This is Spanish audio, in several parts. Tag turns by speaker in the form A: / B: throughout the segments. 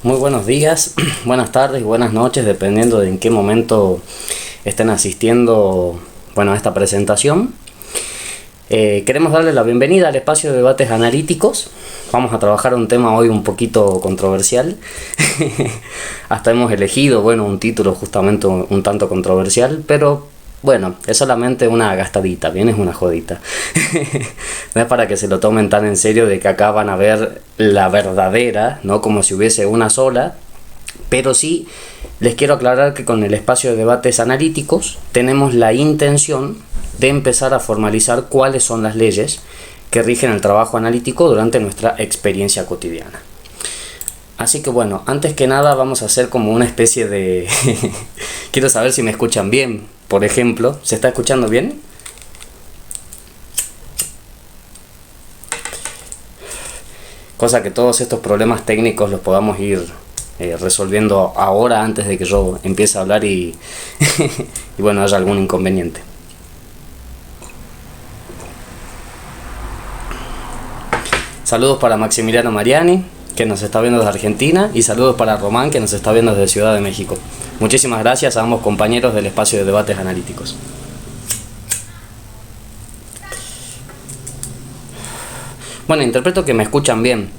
A: Muy buenos días, buenas tardes y buenas noches, dependiendo de en qué momento estén asistiendo, a esta presentación. Queremos darle la bienvenida al espacio de debates analíticos. Vamos a trabajar un tema hoy un poquito controversial. Hasta hemos elegido, un título justamente un tanto controversial, pero es solamente una gastadita, bien, es una jodita. No es para que se lo tomen tan en serio de que acá van a ver la verdadera, no como si hubiese una sola, pero sí les quiero aclarar que con el espacio de debates analíticos tenemos la intención de empezar a formalizar cuáles son las leyes que rigen el trabajo analítico durante nuestra experiencia cotidiana. Así que antes que nada vamos a hacer como una especie de... Quiero saber si me escuchan bien, por ejemplo. ¿Se está escuchando bien? Cosa que todos estos problemas técnicos los podamos ir resolviendo ahora antes de que yo empiece a hablar y haya algún inconveniente. Saludos para Maximiliano Mariani, que nos está viendo desde Argentina, y saludos para Román, que nos está viendo desde Ciudad de México. Muchísimas gracias a ambos compañeros del espacio de debates analíticos. Interpreto que me escuchan bien.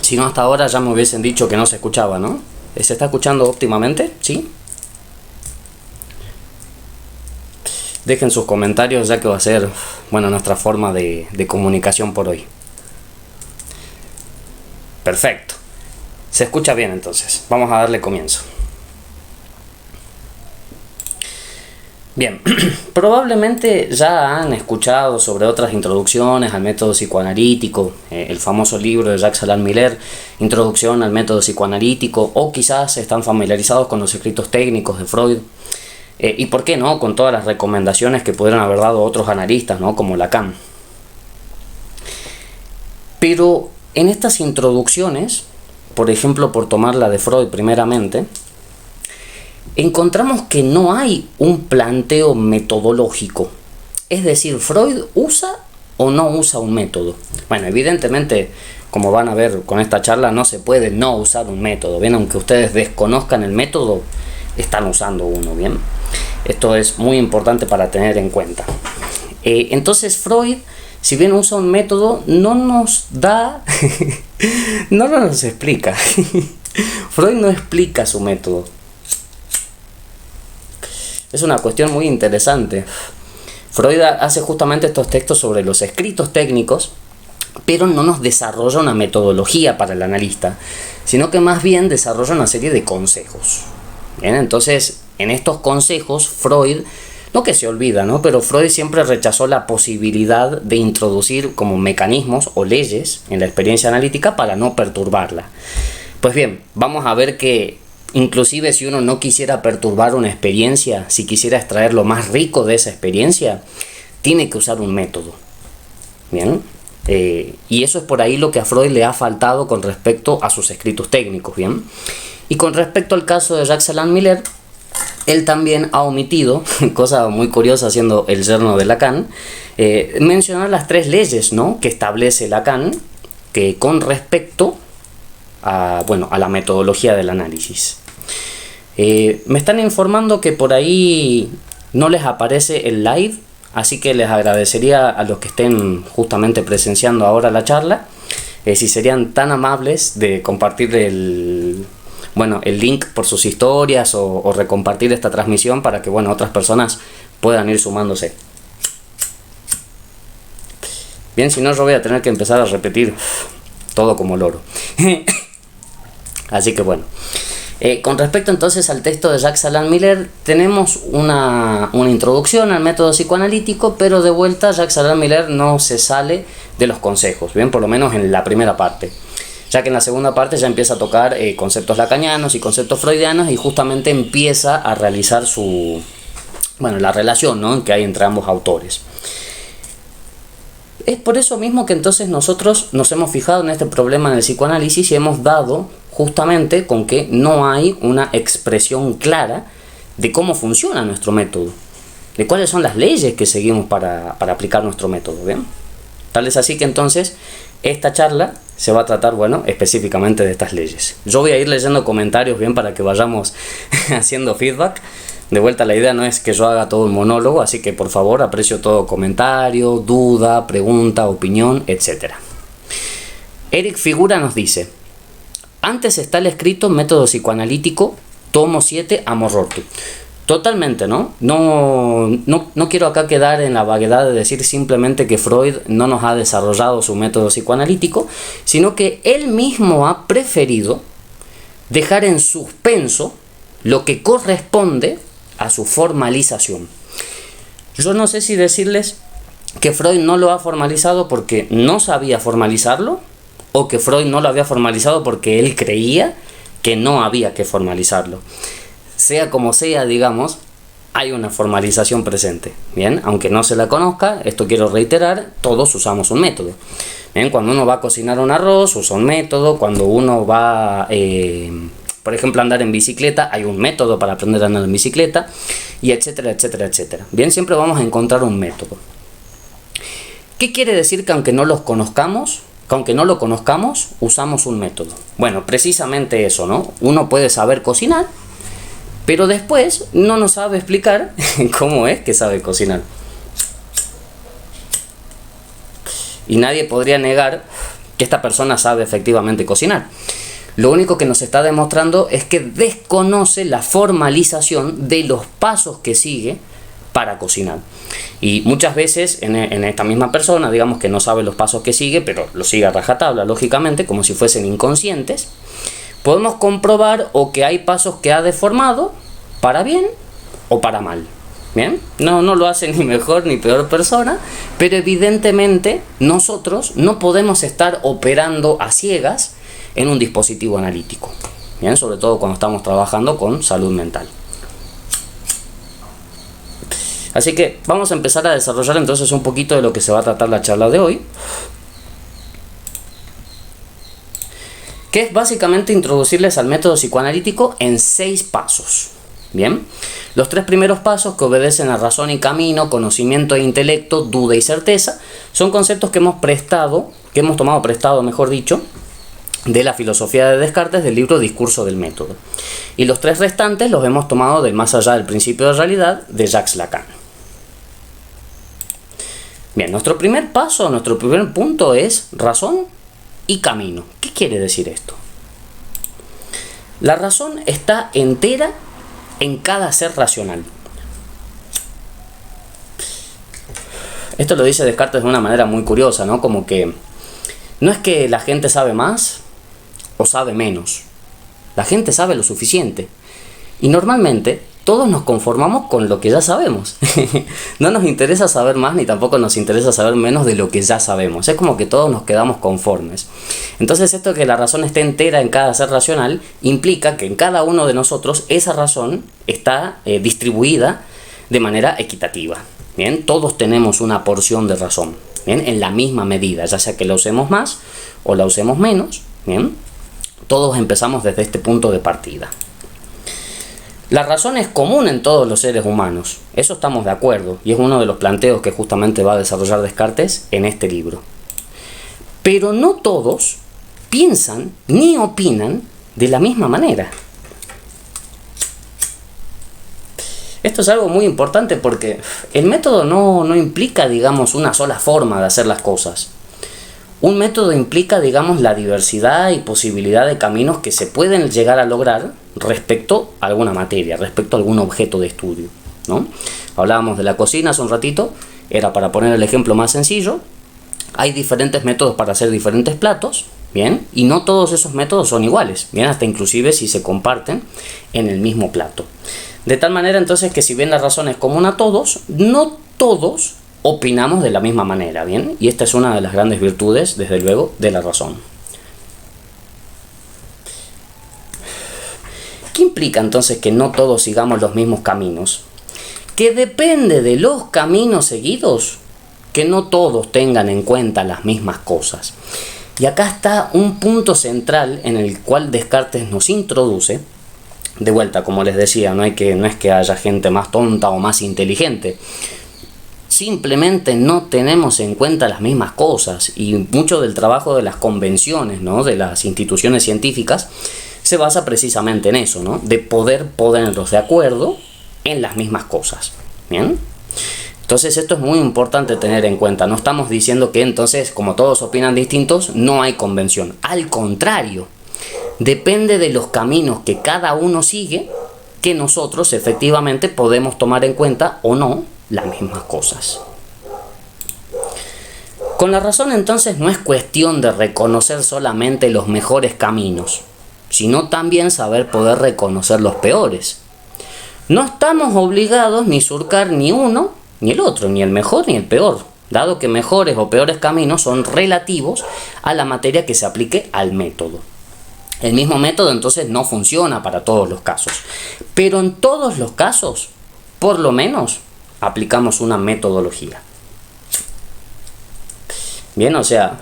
A: Si no, hasta ahora ya me hubiesen dicho que no se escuchaba, ¿no? ¿Se está escuchando óptimamente? ¿Sí? Dejen sus comentarios, ya que va a ser, nuestra forma de comunicación por hoy. Perfecto. Se escucha bien entonces. Vamos a darle comienzo. Bien, probablemente ya han escuchado sobre otras introducciones al método psicoanalítico, el famoso libro de Jacques Alain Miller, Introducción al método psicoanalítico, o quizás están familiarizados con los escritos técnicos de Freud, y por qué no, con todas las recomendaciones que pudieron haber dado otros analistas, ¿no? Como Lacan. Pero en estas introducciones, por ejemplo, por tomar la de Freud primeramente, encontramos que no hay un planteo metodológico. Es decir, ¿Freud usa o no usa un método? Evidentemente, como van a ver con esta charla, no se puede no usar un método, ¿bien? Aunque ustedes desconozcan el método, están usando uno, ¿bien? Esto es muy importante para tener en cuenta. Entonces, Freud, si bien usa un método, no nos da... no nos explica. Freud no explica su método. Es una cuestión muy interesante. Freud hace justamente estos textos sobre los escritos técnicos, pero no nos desarrolla una metodología para el analista, sino que más bien desarrolla una serie de consejos. Bien, entonces, en estos consejos, Freud, no que se olvida, ¿no? Pero Freud siempre rechazó la posibilidad de introducir como mecanismos o leyes en la experiencia analítica para no perturbarla. Pues bien, vamos a ver que inclusive si uno no quisiera perturbar una experiencia, si quisiera extraer lo más rico de esa experiencia, tiene que usar un método. Bien, y eso es por ahí lo que a Freud le ha faltado con respecto a sus escritos técnicos. Bien, y con respecto al caso de Jacques Alain Miller, él también ha omitido, cosa muy curiosa siendo el yerno de Lacan, mencionar las tres leyes, ¿no?, que establece Lacan, que con respecto a la metodología del análisis. Me están informando que por ahí no les aparece el live, así que les agradecería a los que estén justamente presenciando ahora la charla, si serían tan amables de compartir el link por sus historias o recompartir esta transmisión para que otras personas puedan ir sumándose. Bien, si no, yo voy a tener que empezar a repetir todo como loro. Así que con respecto entonces al texto de Jacques Alain Miller, tenemos una introducción al método psicoanalítico, pero de vuelta Jacques Alain Miller no se sale de los consejos, bien, por lo menos en la primera parte, ya que en la segunda parte ya empieza a tocar conceptos lacanianos y conceptos freudianos, y justamente empieza a realizar la relación, ¿no?, que hay entre ambos autores. Es por eso mismo que entonces nosotros nos hemos fijado en este problema del psicoanálisis y hemos dado justamente con que no hay una expresión clara de cómo funciona nuestro método, de cuáles son las leyes que seguimos para aplicar nuestro método, ¿bien? Tal es así que entonces esta charla se va a tratar, bueno, específicamente de estas leyes. Yo voy a ir leyendo comentarios bien para que vayamos haciendo feedback. De vuelta, la idea no es que yo haga todo el monólogo, así que por favor aprecio todo comentario, duda, pregunta, opinión, etc. Eric Figura nos dice: antes está el escrito Método Psicoanalítico, tomo 7, Amor Roto. Totalmente, ¿no? No quiero acá quedar en la vaguedad de decir simplemente que Freud no nos ha desarrollado su método psicoanalítico, sino que él mismo ha preferido dejar en suspenso lo que corresponde a su formalización. Yo no sé si decirles que Freud no lo ha formalizado porque no sabía formalizarlo, o que Freud no lo había formalizado porque él creía que no había que formalizarlo. Sea como sea, digamos, hay una formalización presente. Bien, aunque no se la conozca, esto quiero reiterar, todos usamos un método. Bien, cuando uno va a cocinar un arroz, usa un método. Cuando uno va, por ejemplo, a andar en bicicleta, hay un método para aprender a andar en bicicleta, y etcétera, etcétera, etcétera. Bien, siempre vamos a encontrar un método. ¿Qué quiere decir que aunque no los conozcamos? Que aunque no lo conozcamos, usamos un método. Bueno, precisamente eso, ¿no? Uno puede saber cocinar, pero después no nos sabe explicar cómo es que sabe cocinar. Y nadie podría negar que esta persona sabe efectivamente cocinar. Lo único que nos está demostrando es que desconoce la formalización de los pasos que sigue para cocinar. Y muchas veces en esta misma persona, digamos que no sabe los pasos que sigue, pero lo sigue a rajatabla, lógicamente, como si fuesen inconscientes, podemos comprobar o que hay pasos que ha deformado para bien o para mal. Bien, no lo hace ni mejor ni peor persona, pero evidentemente nosotros no podemos estar operando a ciegas en un dispositivo analítico. Bien, sobre todo cuando estamos trabajando con salud mental. Así que vamos a empezar a desarrollar entonces un poquito de lo que se va a tratar la charla de hoy, que es básicamente introducirles al método psicoanalítico en 6 pasos. Bien, los 3 primeros pasos, que obedecen a razón y camino, conocimiento e intelecto, duda y certeza, son conceptos que hemos tomado prestado, mejor dicho, de la filosofía de Descartes, del libro Discurso del Método. Y los 3 restantes los hemos tomado del Más allá del principio de realidad, de Jacques Lacan. Bien, nuestro primer punto es razón y camino. ¿Qué quiere decir esto? La razón está entera en cada ser racional. Esto lo dice Descartes de una manera muy curiosa, ¿no? Como que no es que la gente sabe más o sabe menos. La gente sabe lo suficiente. Y normalmente todos nos conformamos con lo que ya sabemos. No nos interesa saber más ni tampoco nos interesa saber menos de lo que ya sabemos. Es como que todos nos quedamos conformes. Entonces esto de que la razón esté entera en cada ser racional implica que en cada uno de nosotros esa razón está distribuida de manera equitativa. Bien, todos tenemos una porción de razón, bien, en la misma medida, ya sea que la usemos más o la usemos menos. Bien, todos empezamos desde este punto de partida. La razón es común en todos los seres humanos, eso estamos de acuerdo, y es uno de los planteos que justamente va a desarrollar Descartes en este libro. Pero no todos piensan ni opinan de la misma manera. Esto es algo muy importante porque el método no implica, digamos, una sola forma de hacer las cosas. Un método implica, digamos, la diversidad y posibilidad de caminos que se pueden llegar a lograr respecto a alguna materia, respecto a algún objeto de estudio, ¿no? Hablábamos de la cocina hace un ratito, era para poner el ejemplo más sencillo. Hay diferentes métodos para hacer diferentes platos, ¿bien? Y no todos esos métodos son iguales, ¿bien? Hasta inclusive si se comparten en el mismo plato. De tal manera entonces que si bien la razón es común a todos, no todos opinamos de la misma manera, ¿bien? Y esta es una de las grandes virtudes, desde luego, de la razón. ¿Qué implica entonces que no todos sigamos los mismos caminos? Que depende de los caminos seguidos, que no todos tengan en cuenta las mismas cosas. Y acá está un punto central en el cual Descartes nos introduce. De vuelta, como les decía, no es que haya gente más tonta o más inteligente, simplemente no tenemos en cuenta las mismas cosas, y mucho del trabajo de las convenciones, ¿no?, de las instituciones científicas se basa precisamente en eso, ¿no?, de poder ponerlos de acuerdo en las mismas cosas. ¿Bien? Entonces esto es muy importante tener en cuenta. No estamos diciendo que entonces, como todos opinan distintos, no hay convención. Al contrario, depende de los caminos que cada uno sigue que nosotros efectivamente podemos tomar en cuenta o no las mismas cosas. Con la razón entonces no es cuestión de reconocer solamente los mejores caminos, sino también saber poder reconocer los peores. No estamos obligados ni surcar ni uno ni el otro, ni el mejor ni el peor, dado que mejores o peores caminos son relativos a la materia que se aplique al método. El mismo método entonces no funciona para todos los casos, pero en todos los casos, por lo menos, aplicamos una metodología. Bien, o sea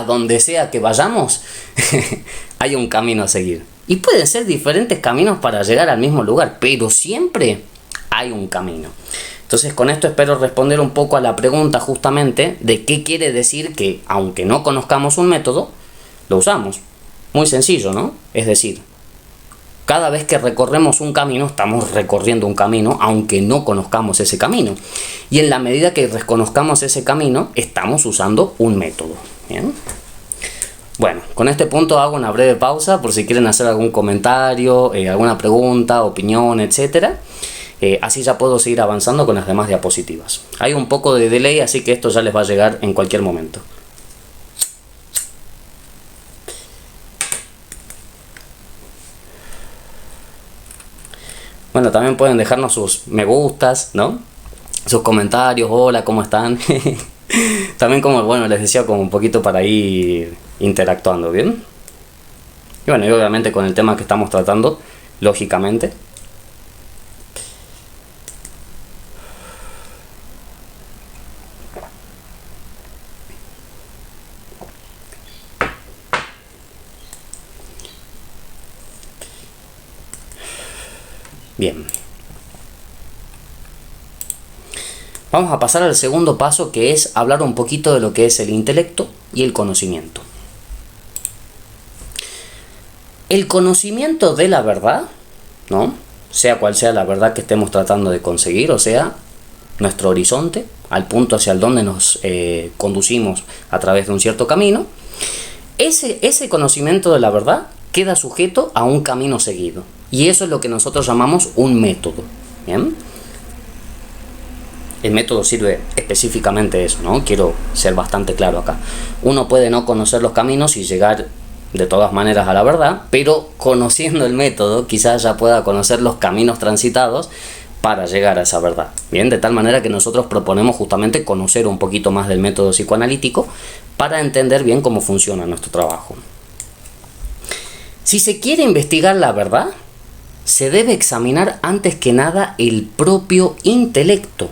A: donde sea que vayamos, hay un camino a seguir. Y pueden ser diferentes caminos para llegar al mismo lugar, pero siempre hay un camino. Entonces con esto espero responder un poco a la pregunta justamente de qué quiere decir que aunque no conozcamos un método, lo usamos. Muy sencillo, ¿no? Es decir, cada vez que recorremos un camino, estamos recorriendo un camino, aunque no conozcamos ese camino. Y en la medida que reconozcamos ese camino, estamos usando un método. ¿Bien? Bueno, con este punto hago una breve pausa por si quieren hacer algún comentario, alguna pregunta, opinión, etc. Así ya puedo seguir avanzando con las demás diapositivas. Hay un poco de delay, así que esto ya les va a llegar en cualquier momento. Bueno, también pueden dejarnos sus me gustas, ¿no? Sus comentarios, hola, ¿cómo están? También, como bueno, les decía, como un poquito para ir interactuando, ¿bien? Y bueno, y obviamente con el tema que estamos tratando, lógicamente. Bien. Vamos a pasar al segundo paso, que es hablar un poquito de lo que es el intelecto y el conocimiento. El conocimiento de la verdad, ¿no?, sea cual sea la verdad que estemos tratando de conseguir, o sea, nuestro horizonte, al punto hacia el donde nos conducimos a través de un cierto camino, ese conocimiento de la verdad queda sujeto a un camino seguido. Y eso es lo que nosotros llamamos un método. ¿Bien? El método sirve específicamente de eso, ¿no? Quiero ser bastante claro acá. Uno puede no conocer los caminos y llegar de todas maneras a la verdad, pero conociendo el método quizás ya pueda conocer los caminos transitados para llegar a esa verdad. Bien, de tal manera que nosotros proponemos justamente conocer un poquito más del método psicoanalítico para entender bien cómo funciona nuestro trabajo. Si se quiere investigar la verdad, se debe examinar antes que nada el propio intelecto.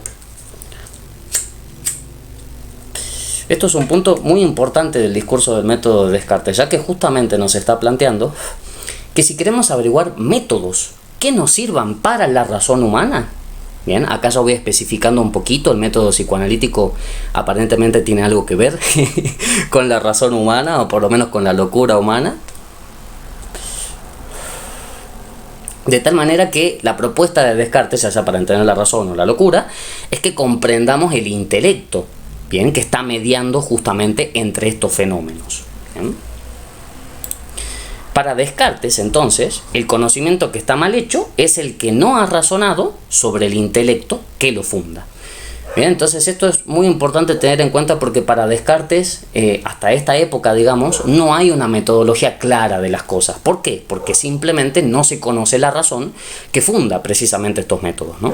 A: Esto es un punto muy importante del discurso del método de Descartes, ya que justamente nos está planteando que si queremos averiguar métodos que nos sirvan para la razón humana, bien, acá ya voy especificando un poquito, el método psicoanalítico aparentemente tiene algo que ver con la razón humana, o por lo menos con la locura humana. De tal manera que la propuesta de Descartes, ya sea para entender la razón o la locura, es que comprendamos el intelecto, bien, que está mediando justamente entre estos fenómenos. ¿Bien? Para Descartes, entonces, el conocimiento que está mal hecho es el que no ha razonado sobre el intelecto que lo funda. Bien, entonces esto es muy importante tener en cuenta porque para Descartes, hasta esta época, digamos, no hay una metodología clara de las cosas. ¿Por qué? Porque simplemente no se conoce la razón que funda precisamente estos métodos, ¿no?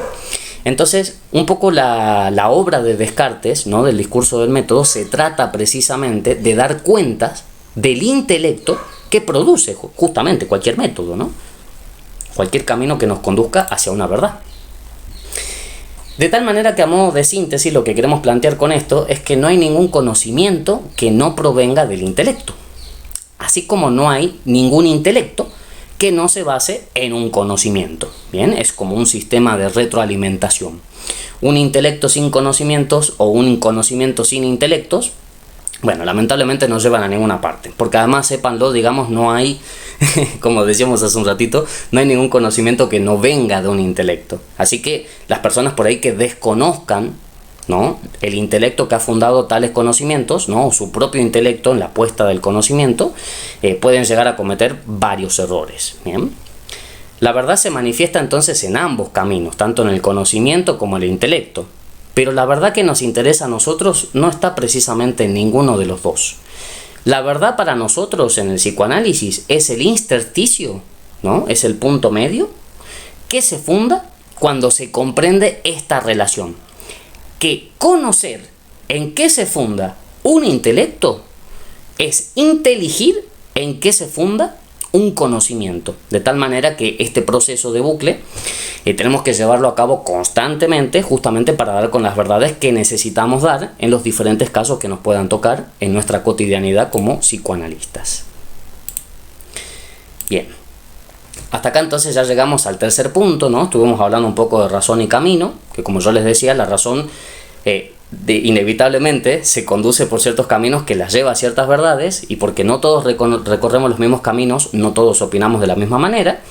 A: Entonces, un poco la obra de Descartes, ¿no?, del discurso del método, se trata precisamente de dar cuentas del intelecto que produce justamente cualquier método, ¿no? Cualquier camino que nos conduzca hacia una verdad. De tal manera que, a modo de síntesis, lo que queremos plantear con esto es que no hay ningún conocimiento que no provenga del intelecto, así como no hay ningún intelecto que no se base en un conocimiento. Bien, es como un sistema de retroalimentación. un intelecto sin conocimientos o un conocimiento sin intelectos, bueno, lamentablemente no llevan a ninguna parte, porque además, sépanlo, digamos, no hay, como decíamos hace un ratito, no hay ningún conocimiento que no venga de un intelecto. Así que las personas por ahí que desconozcan, ¿no?, el intelecto que ha fundado tales conocimientos, ¿no?, o su propio intelecto en la puesta del conocimiento, pueden llegar a cometer varios errores. Bien. La verdad se manifiesta entonces en ambos caminos, tanto en el conocimiento como en el intelecto. Pero la verdad que nos interesa a nosotros no está precisamente en ninguno de los dos. La verdad para nosotros en el psicoanálisis es el intersticio, ¿no?, es el punto medio que se funda cuando se comprende esta relación. Que conocer en qué se funda un intelecto es inteligir en qué se funda un conocimiento, de tal manera que este proceso de bucle tenemos que llevarlo a cabo constantemente, justamente para dar con las verdades que necesitamos dar en los diferentes casos que nos puedan tocar en nuestra cotidianidad como psicoanalistas. Bien, hasta acá entonces ya llegamos al tercer punto, ¿no? Estuvimos hablando un poco de razón y camino, que como yo les decía, la razón inevitablemente se conduce por ciertos caminos que las lleva a ciertas verdades, y porque no todos recorremos los mismos caminos, no todos opinamos de la misma manera.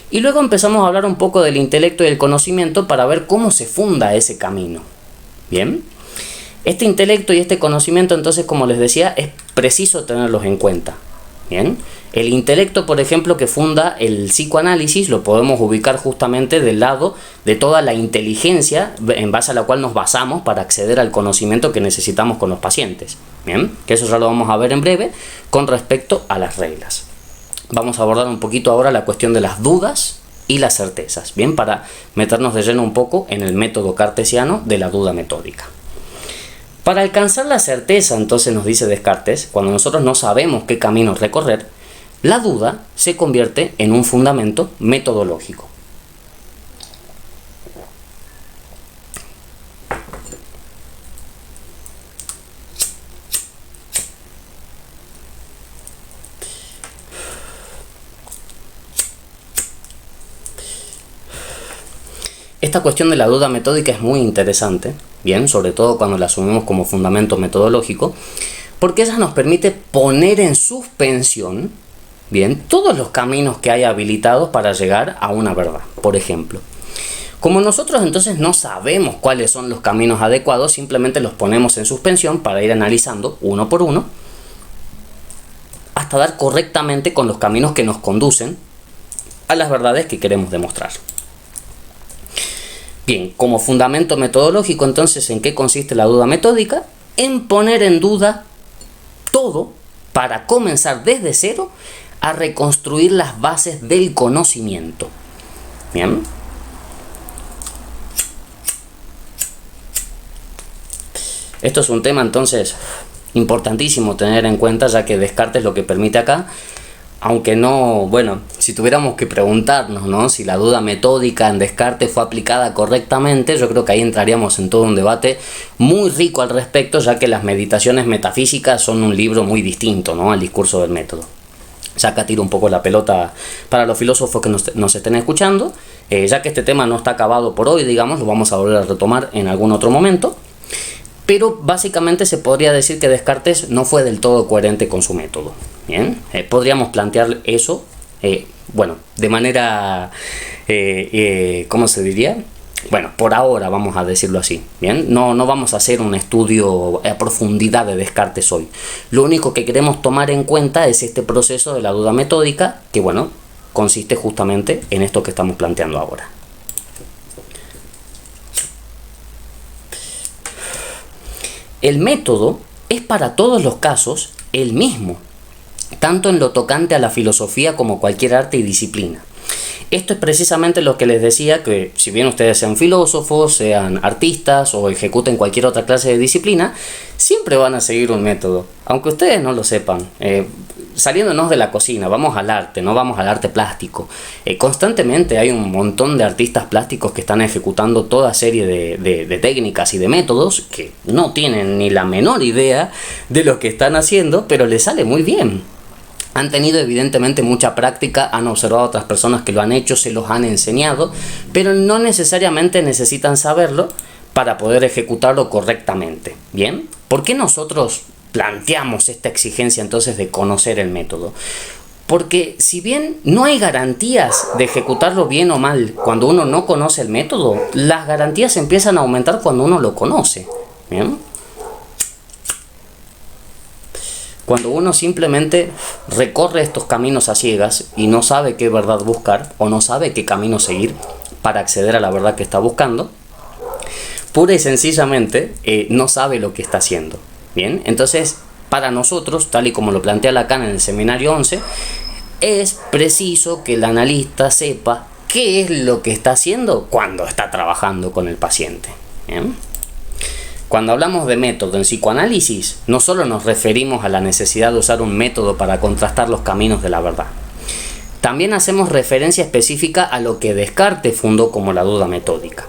A: Y luego empezamos a hablar un poco del intelecto y el conocimiento para ver cómo se funda ese camino. Bien, este intelecto y este conocimiento, entonces, como les decía, es preciso tenerlos en cuenta. Bien, el intelecto, por ejemplo, que funda el psicoanálisis, lo podemos ubicar justamente del lado de toda la inteligencia en base a la cual nos basamos para acceder al conocimiento que necesitamos con los pacientes. Bien, que eso ya lo vamos a ver en breve con respecto a las reglas. Vamos a abordar un poquito ahora la cuestión de las dudas y las certezas, bien, para meternos de lleno un poco en el método cartesiano de la duda metódica. Para alcanzar la certeza, entonces, nos dice Descartes, cuando nosotros no sabemos qué camino recorrer, la duda se convierte en un fundamento metodológico. Esta cuestión de la duda metódica es muy interesante, bien, sobre todo cuando la asumimos como fundamento metodológico, porque ella nos permite poner en suspensión, bien, todos los caminos que hay habilitados para llegar a una verdad. Por ejemplo, como nosotros entonces no sabemos cuáles son los caminos adecuados, simplemente los ponemos en suspensión para ir analizando uno por uno hasta dar correctamente con los caminos que nos conducen a las verdades que queremos demostrar. Bien, como fundamento metodológico, entonces, ¿en qué consiste la duda metódica? En poner en duda todo para comenzar desde cero a reconstruir las bases del conocimiento. Bien. Esto es un tema, entonces, importantísimo tener en cuenta, ya que Descartes lo que permite acá, aunque no, bueno, si tuviéramos que preguntarnos, ¿no?, si la duda metódica en Descartes fue aplicada correctamente, yo creo que ahí entraríamos en todo un debate muy rico al respecto, ya que las meditaciones metafísicas son un libro muy distinto, ¿no?, al discurso del método. Ya acá tiro un poco la pelota para los filósofos que nos estén escuchando, ya que este tema no está acabado por hoy, digamos, lo vamos a volver a retomar en algún otro momento. Pero básicamente se podría decir que Descartes no fue del todo coherente con su método. Bien, podríamos plantear eso, bueno, de manera, ¿cómo se diría? Bueno, por ahora vamos a decirlo así. Bien, no vamos a hacer un estudio a profundidad de Descartes hoy. Lo único que queremos tomar en cuenta es este proceso de la duda metódica, que, bueno, consiste justamente en esto que estamos planteando ahora. El método es para todos los casos el mismo, tanto en lo tocante a la filosofía como cualquier arte y disciplina. Esto es precisamente lo que les decía, que si bien ustedes sean filósofos, sean artistas o ejecuten cualquier otra clase de disciplina, siempre van a seguir un método, aunque ustedes no lo sepan. Saliéndonos de la cocina, vamos al arte, no vamos al arte plástico. Constantemente hay un montón de artistas plásticos que están ejecutando toda serie de técnicas y de métodos que no tienen ni la menor idea de lo que están haciendo, pero les sale muy bien. Han tenido evidentemente mucha práctica, han observado a otras personas que lo han hecho, se los han enseñado, pero no necesariamente necesitan saberlo para poder ejecutarlo correctamente. ¿Bien? ¿Por qué nosotros planteamos esta exigencia entonces de conocer el método? Porque si bien no hay garantías de ejecutarlo bien o mal cuando uno no conoce el método, las garantías empiezan a aumentar cuando uno lo conoce. ¿Bien? Cuando uno simplemente recorre estos caminos a ciegas y no sabe qué verdad buscar o no sabe qué camino seguir para acceder a la verdad que está buscando, pura y sencillamente no sabe lo que está haciendo. Bien, entonces para nosotros, tal y como lo plantea Lacan en el seminario 11, es preciso que el analista sepa qué es lo que está haciendo cuando está trabajando con el paciente. ¿Bien? Cuando hablamos de método en psicoanálisis, no solo nos referimos a la necesidad de usar un método para contrastar los caminos de la verdad. También hacemos referencia específica a lo que Descartes fundó como la duda metódica.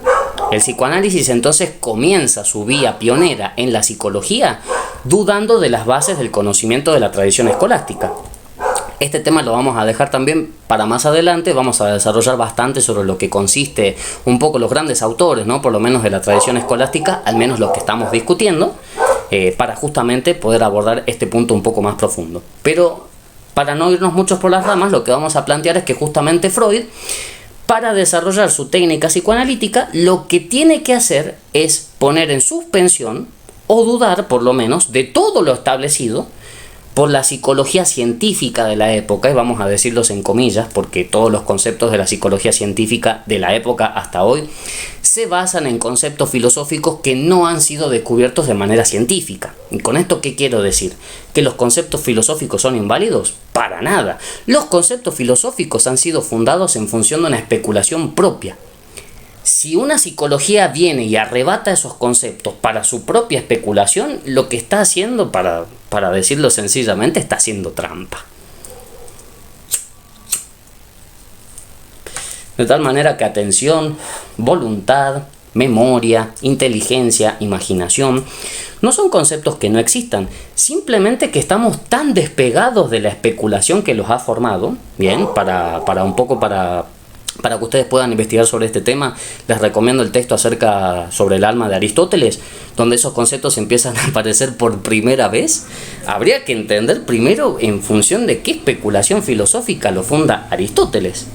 A: El psicoanálisis entonces comienza su vía pionera en la psicología dudando de las bases del conocimiento de la tradición escolástica. Este tema lo vamos a dejar también para más adelante, vamos a desarrollar bastante sobre lo que consiste un poco los grandes autores, ¿no? Por lo menos de la tradición escolástica, al menos los que estamos discutiendo, para justamente poder abordar este punto un poco más profundo. Pero para no irnos muchos por las ramas, lo que vamos a plantear es que justamente Freud, para desarrollar su técnica psicoanalítica, lo que tiene que hacer es poner en suspensión, o dudar por lo menos, de todo lo establecido por la psicología científica de la época, y vamos a decirlos en comillas, porque todos los conceptos de la psicología científica de la época hasta hoy se basan en conceptos filosóficos que no han sido descubiertos de manera científica. ¿Y con esto qué quiero decir? ¿Que los conceptos filosóficos son inválidos? Para nada. Los conceptos filosóficos han sido fundados en función de una especulación propia. Si una psicología viene y arrebata esos conceptos para su propia especulación, lo que está haciendo, para decirlo sencillamente, está haciendo trampa. De tal manera que atención, voluntad, memoria, inteligencia, imaginación, no son conceptos que no existan, simplemente que estamos tan despegados de la especulación que los ha formado. Bien, para que ustedes puedan investigar sobre este tema, les recomiendo el texto sobre el alma de Aristóteles, donde esos conceptos empiezan a aparecer por primera vez. Habría que entender primero en función de qué especulación filosófica lo funda Aristóteles,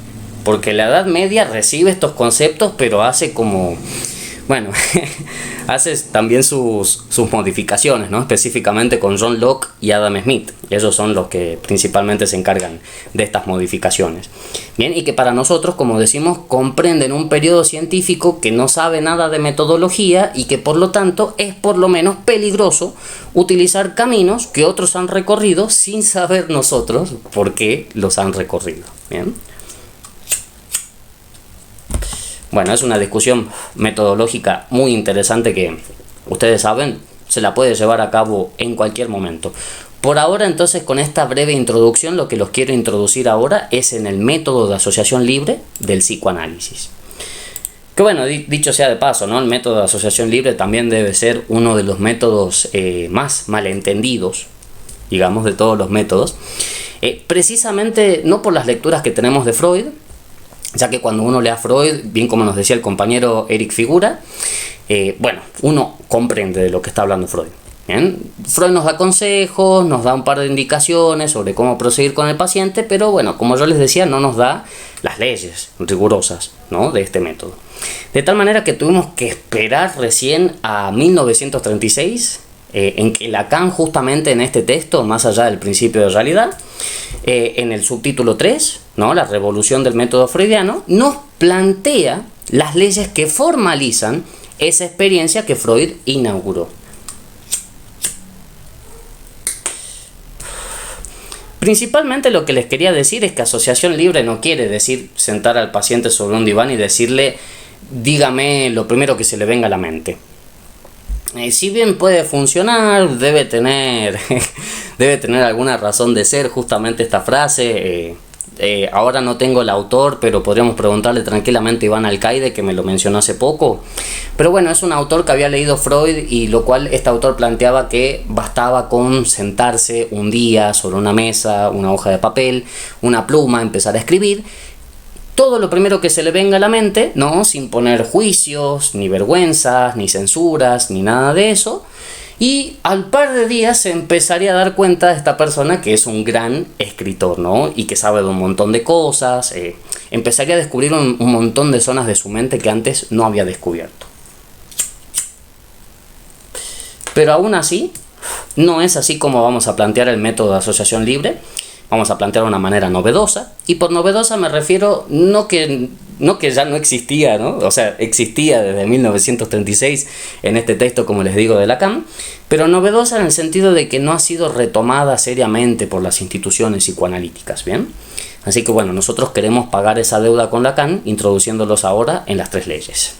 A: porque la Edad Media recibe estos conceptos, pero hace como... Bueno, hace también sus modificaciones, ¿no? Específicamente con John Locke y Adam Smith. Ellos son los que principalmente se encargan de estas modificaciones. Bien, y que para nosotros, como decimos, comprenden un periodo científico que no sabe nada de metodología y que por lo tanto es por lo menos peligroso utilizar caminos que otros han recorrido sin saber nosotros por qué los han recorrido. Bien. Bueno, es una discusión metodológica muy interesante que, ustedes saben, se la puede llevar a cabo en cualquier momento. Por ahora, entonces, con esta breve introducción, lo que los quiero introducir ahora es en el método de asociación libre del psicoanálisis. Que bueno, dicho sea de paso, ¿no? El método de asociación libre también debe ser uno de los métodos más malentendidos, digamos, de todos los métodos. Precisamente no por las lecturas que tenemos de Freud, ya que cuando uno lee a Freud, bien como nos decía el compañero Eric Figura, uno comprende de lo que está hablando Freud. ¿Bien? Freud nos da consejos, nos da un par de indicaciones sobre cómo proseguir con el paciente, pero bueno, como yo les decía, no nos da las leyes rigurosas, ¿no?, de este método. De tal manera que tuvimos que esperar recién a 1936, en que Lacan, justamente en este texto, más allá del principio de realidad, en el subtítulo 3, ¿no?, la revolución del método freudiano, nos plantea las leyes que formalizan esa experiencia que Freud inauguró. Principalmente lo que les quería decir es que asociación libre no quiere decir sentar al paciente sobre un diván y decirle, dígame lo primero que se le venga a la mente. Si bien puede funcionar, debe tener alguna razón de ser justamente esta frase. Ahora no tengo el autor, pero podríamos preguntarle tranquilamente a Iván Alcaide, que me lo mencionó hace poco. Pero bueno, es un autor que había leído Freud, y lo cual este autor planteaba que bastaba con sentarse un día sobre una mesa, una hoja de papel, una pluma, empezar a escribir, todo lo primero que se le venga a la mente, ¿no? Sin poner juicios, ni vergüenzas, ni censuras, ni nada de eso. Y al par de días se empezaría a dar cuenta de esta persona que es un gran escritor, ¿no? Y que sabe de un montón de cosas. Empezaría a descubrir un montón de zonas de su mente que antes no había descubierto. Pero aún así, no es así como vamos a plantear el método de asociación libre. Vamos a plantear una manera novedosa, y por novedosa me refiero no que ya no existía, ¿no? O sea, existía desde 1936 en este texto, como les digo, de Lacan, pero novedosa en el sentido de que no ha sido retomada seriamente por las instituciones psicoanalíticas, ¿bien? Así que bueno, nosotros queremos pagar esa deuda con Lacan introduciéndolos ahora en las 3 leyes.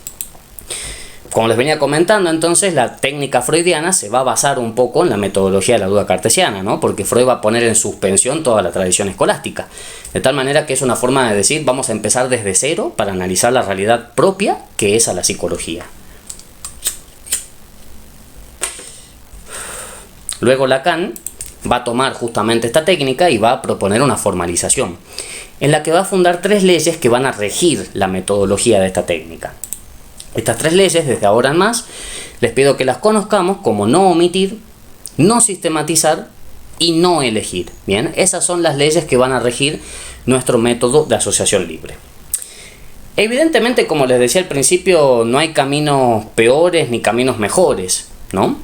A: Como les venía comentando, entonces, la técnica freudiana se va a basar un poco en la metodología de la duda cartesiana, ¿no? Porque Freud va a poner en suspensión toda la tradición escolástica. De tal manera que es una forma de decir, vamos a empezar desde cero para analizar la realidad propia que es a la psicología. Luego Lacan va a tomar justamente esta técnica y va a proponer una formalización, en la que va a fundar 3 leyes que van a regir la metodología de esta técnica. Estas 3 leyes, desde ahora en más, les pido que las conozcamos como no omitir, no sistematizar y no elegir. Bien, esas son las leyes que van a regir nuestro método de asociación libre. Evidentemente, como les decía al principio, no hay caminos peores ni caminos mejores, ¿no?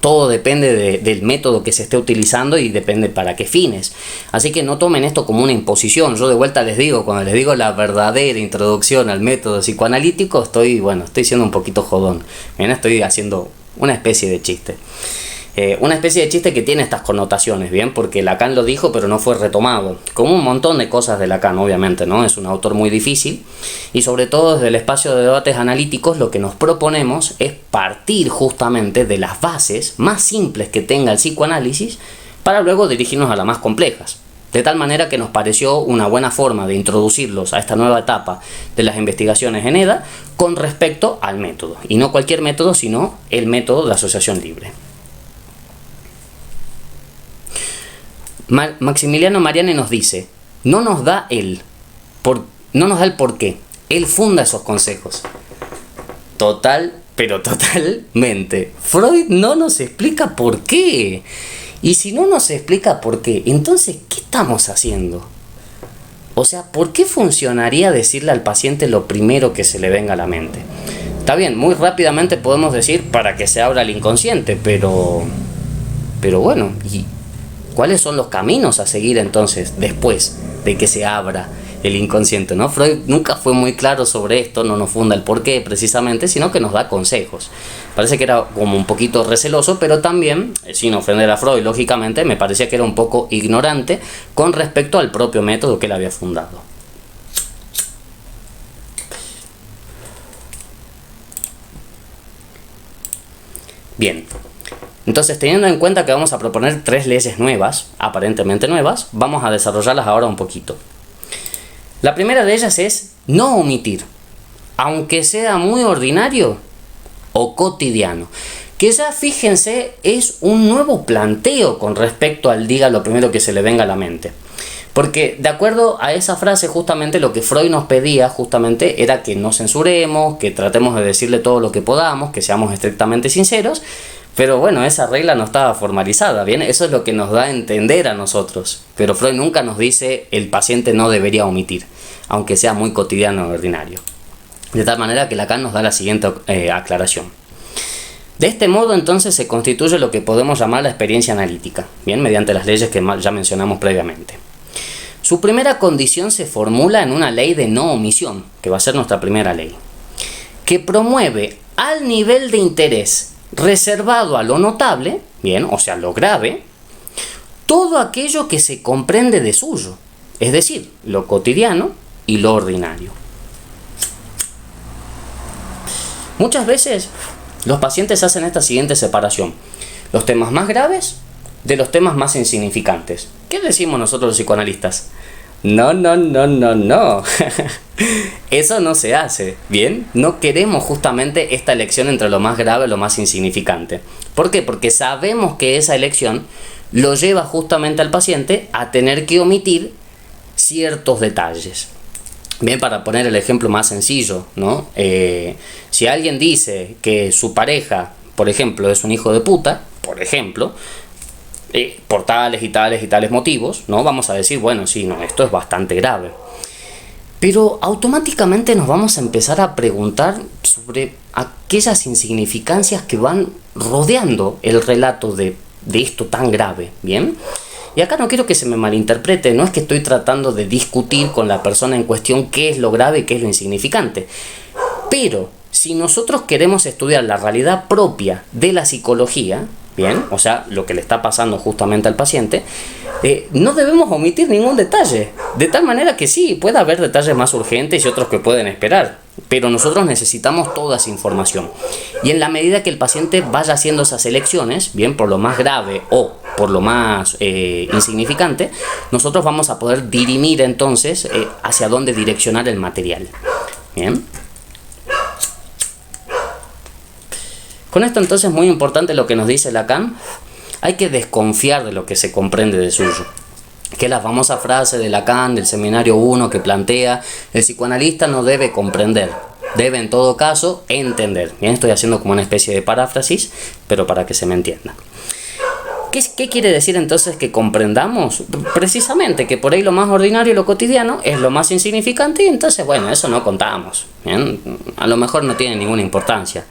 A: Todo depende del método que se esté utilizando y depende para qué fines. Así que no tomen esto como una imposición. Yo de vuelta les digo, cuando les digo la verdadera introducción al método psicoanalítico, estoy siendo un poquito jodón. Bien, estoy haciendo una especie de chiste. Una especie de chiste que tiene estas connotaciones, ¿bien? Porque Lacan lo dijo, pero no fue retomado. Como un montón de cosas de Lacan, obviamente, ¿no? Es un autor muy difícil. Y sobre todo desde el espacio de debates analíticos, lo que nos proponemos es partir justamente de las bases más simples que tenga el psicoanálisis para luego dirigirnos a las más complejas. De tal manera que nos pareció una buena forma de introducirlos a esta nueva etapa de las investigaciones en EDA con respecto al método. Y no cualquier método, sino el método de asociación libre. Maximiliano Mariani nos dice, no nos da el porqué, él funda esos consejos. Pero totalmente. Freud no nos explica por qué. Y si no nos explica por qué, entonces, ¿qué estamos haciendo? O sea, ¿por qué funcionaría decirle al paciente lo primero que se le venga a la mente? Está bien, muy rápidamente podemos decir para que se abra el inconsciente, pero bueno, ¿y cuáles son los caminos a seguir entonces después de que se abra el inconsciente, ¿no? Freud nunca fue muy claro sobre esto, no nos funda el porqué precisamente, sino que nos da consejos. Parece que era como un poquito receloso, pero también, sin ofender a Freud, lógicamente, me parecía que era un poco ignorante con respecto al propio método que él había fundado. Bien. Entonces, teniendo en cuenta que vamos a proponer 3 leyes nuevas, aparentemente nuevas, vamos a desarrollarlas ahora un poquito. La primera de ellas es no omitir, aunque sea muy ordinario o cotidiano. Que ya, fíjense, es un nuevo planteo con respecto al diga lo primero que se le venga a la mente. Porque de acuerdo a esa frase, justamente lo que Freud nos pedía justamente era que no censuremos, que tratemos de decirle todo lo que podamos, que seamos estrictamente sinceros. Pero bueno, esa regla no estaba formalizada, ¿bien? Eso es lo que nos da a entender a nosotros. Pero Freud nunca nos dice el paciente no debería omitir, aunque sea muy cotidiano o ordinario. De tal manera que Lacan nos da la siguiente aclaración. De este modo entonces se constituye lo que podemos llamar la experiencia analítica, ¿bien? Mediante las leyes que ya mencionamos previamente. Su primera condición se formula en una ley de no omisión, que va a ser nuestra primera ley, que promueve al nivel de interés reservado a lo notable, bien, o sea, lo grave, todo aquello que se comprende de suyo, es decir, lo cotidiano y lo ordinario. Muchas veces los pacientes hacen esta siguiente separación: los temas más graves de los temas más insignificantes. ¿Qué decimos nosotros los psicoanalistas? No. Eso no se hace, ¿bien? No queremos justamente esta elección entre lo más grave y lo más insignificante. ¿Por qué? Porque sabemos que esa elección lo lleva justamente al paciente a tener que omitir ciertos detalles. Bien, para poner el ejemplo más sencillo, ¿no? Si alguien dice que su pareja, por ejemplo, es un hijo de puta, por ejemplo, por tales y tales y tales motivos, ¿no? Vamos a decir, bueno, sí, no, esto es bastante grave. Pero automáticamente nos vamos a empezar a preguntar sobre aquellas insignificancias que van rodeando el relato de esto tan grave, ¿bien? Y acá no quiero que se me malinterprete, no es que estoy tratando de discutir con la persona en cuestión qué es lo grave y qué es lo insignificante. Pero si nosotros queremos estudiar la realidad propia de la psicología, bien, o sea, lo que le está pasando justamente al paciente, no debemos omitir ningún detalle. De tal manera que sí, puede haber detalles más urgentes y otros que pueden esperar, pero nosotros necesitamos toda esa información. Y en la medida que el paciente vaya haciendo esas elecciones, bien, por lo más grave o por lo más insignificante, nosotros vamos a poder dirimir entonces hacia dónde direccionar el material. Bien. Con esto entonces es muy importante lo que nos dice Lacan. Hay que desconfiar de lo que se comprende de suyo. Que la famosa frase de Lacan del seminario 1 que plantea: el psicoanalista no debe comprender, debe en todo caso entender. Bien, estoy haciendo como una especie de paráfrasis, pero para que se me entienda. ¿Qué quiere decir entonces que comprendamos? Precisamente que por ahí lo más ordinario y lo cotidiano es lo más insignificante, y entonces, bueno, eso no contamos. ¿Bien? A lo mejor no tiene ninguna importancia.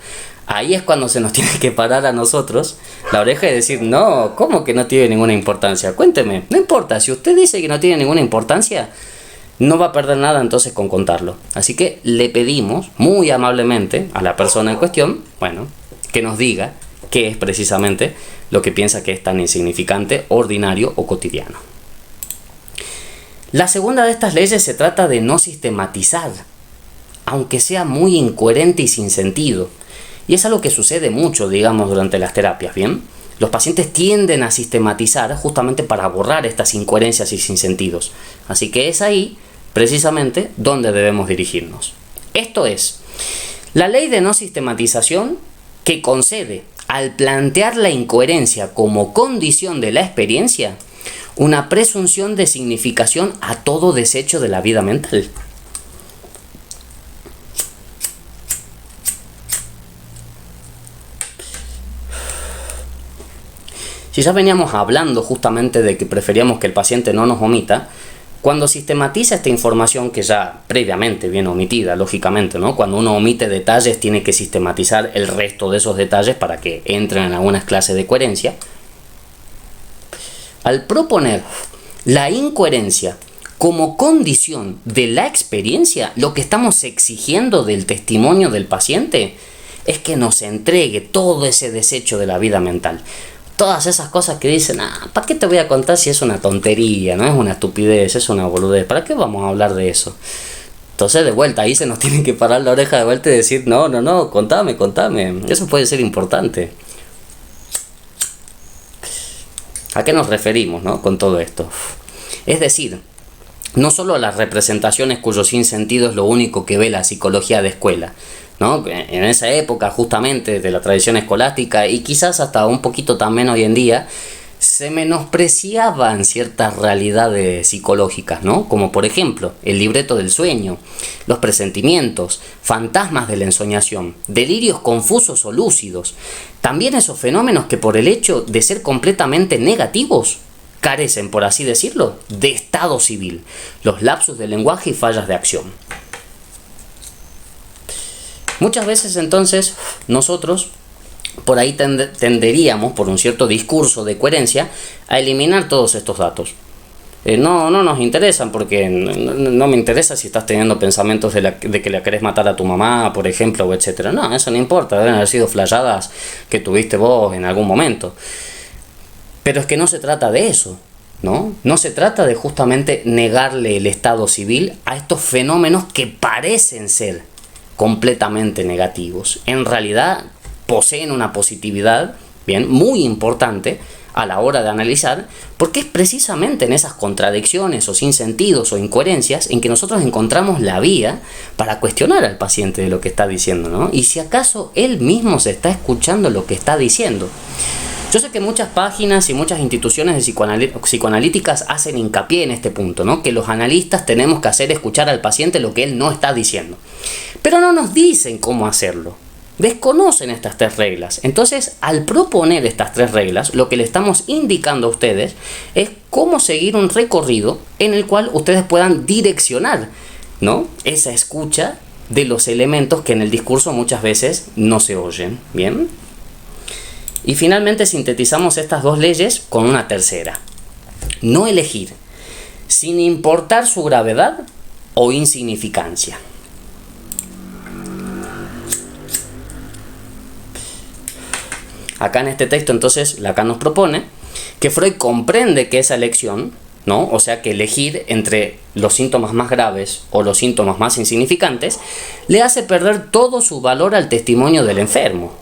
A: Ahí es cuando se nos tiene que parar a nosotros la oreja y decir: no, ¿cómo que no tiene ninguna importancia? Cuénteme, no importa, si usted dice que no tiene ninguna importancia, no va a perder nada entonces con contarlo. Así que le pedimos muy amablemente a la persona en cuestión, bueno, que nos diga qué es precisamente lo que piensa que es tan insignificante, ordinario o cotidiano. La segunda de estas leyes se trata de no sistematizar, aunque sea muy incoherente y sin sentido. Y es algo que sucede mucho, digamos, durante las terapias, ¿bien? Los pacientes tienden a sistematizar justamente para borrar estas incoherencias y sinsentidos. Así que es ahí, precisamente, donde debemos dirigirnos. Esto es, la ley de no sistematización que concede, al plantear la incoherencia como condición de la experiencia, una presunción de significación a todo desecho de la vida mental. Si ya veníamos hablando justamente de que preferíamos que el paciente no nos omita, cuando sistematiza esta información que ya previamente viene omitida, lógicamente, ¿no? Cuando uno omite detalles, tiene que sistematizar el resto de esos detalles para que entren en algunas clases de coherencia. Al proponer la incoherencia como condición de la experiencia, lo que estamos exigiendo del testimonio del paciente es que nos entregue todo ese desecho de la vida mental. Todas esas cosas que dicen: ¿para qué te voy a contar si es una tontería, no es una estupidez, es una boludez? ¿Para qué vamos a hablar de eso? Entonces, de vuelta, ahí se nos tiene que parar la oreja de vuelta y decir: no, contame. Eso puede ser importante. ¿A qué nos referimos, no, con todo esto? Es decir, no solo a las representaciones cuyo sinsentido es lo único que ve la psicología de escuela, ¿no? En esa época justamente de la tradición escolástica, y quizás hasta un poquito también hoy en día, se menospreciaban ciertas realidades psicológicas, ¿no? Como por ejemplo el libreto del sueño, los presentimientos, fantasmas de la ensoñación, delirios confusos o lúcidos. También esos fenómenos que por el hecho de ser completamente negativos carecen, por así decirlo, de estado civil, los lapsus de lenguaje y fallas de acción. Muchas veces entonces nosotros por ahí tenderíamos, por un cierto discurso de coherencia, a eliminar todos estos datos. No nos interesan, porque no me interesa si estás teniendo pensamientos de que le querés matar a tu mamá, por ejemplo, o etcétera. No, eso no importa, deben haber sido flayadas que tuviste vos en algún momento. Pero es que no se trata de eso, ¿no? No se trata de justamente negarle el estado civil a estos fenómenos que parecen ser completamente negativos. En realidad poseen una positividad, bien, muy importante a la hora de analizar, porque es precisamente en esas contradicciones o sinsentidos o incoherencias en que nosotros encontramos la vía para cuestionar al paciente de lo que está diciendo, ¿no? Y si acaso él mismo se está escuchando lo que está diciendo. Yo sé que muchas páginas y muchas instituciones de psicoanalíticas hacen hincapié en este punto, ¿no? Que los analistas tenemos que hacer escuchar al paciente lo que él no está diciendo. Pero no nos dicen cómo hacerlo. Desconocen estas 3 reglas. Entonces, al proponer estas 3 reglas, lo que le estamos indicando a ustedes es cómo seguir un recorrido en el cual ustedes puedan direccionar, ¿no?, esa escucha de los elementos que en el discurso muchas veces no se oyen. ¿Bien? Y finalmente sintetizamos estas 2 leyes con una tercera. No elegir, sin importar su gravedad o insignificancia. Acá en este texto entonces Lacan nos propone que Freud comprende que esa elección, ¿no?, o sea que elegir entre los síntomas más graves o los síntomas más insignificantes, le hace perder todo su valor al testimonio del enfermo.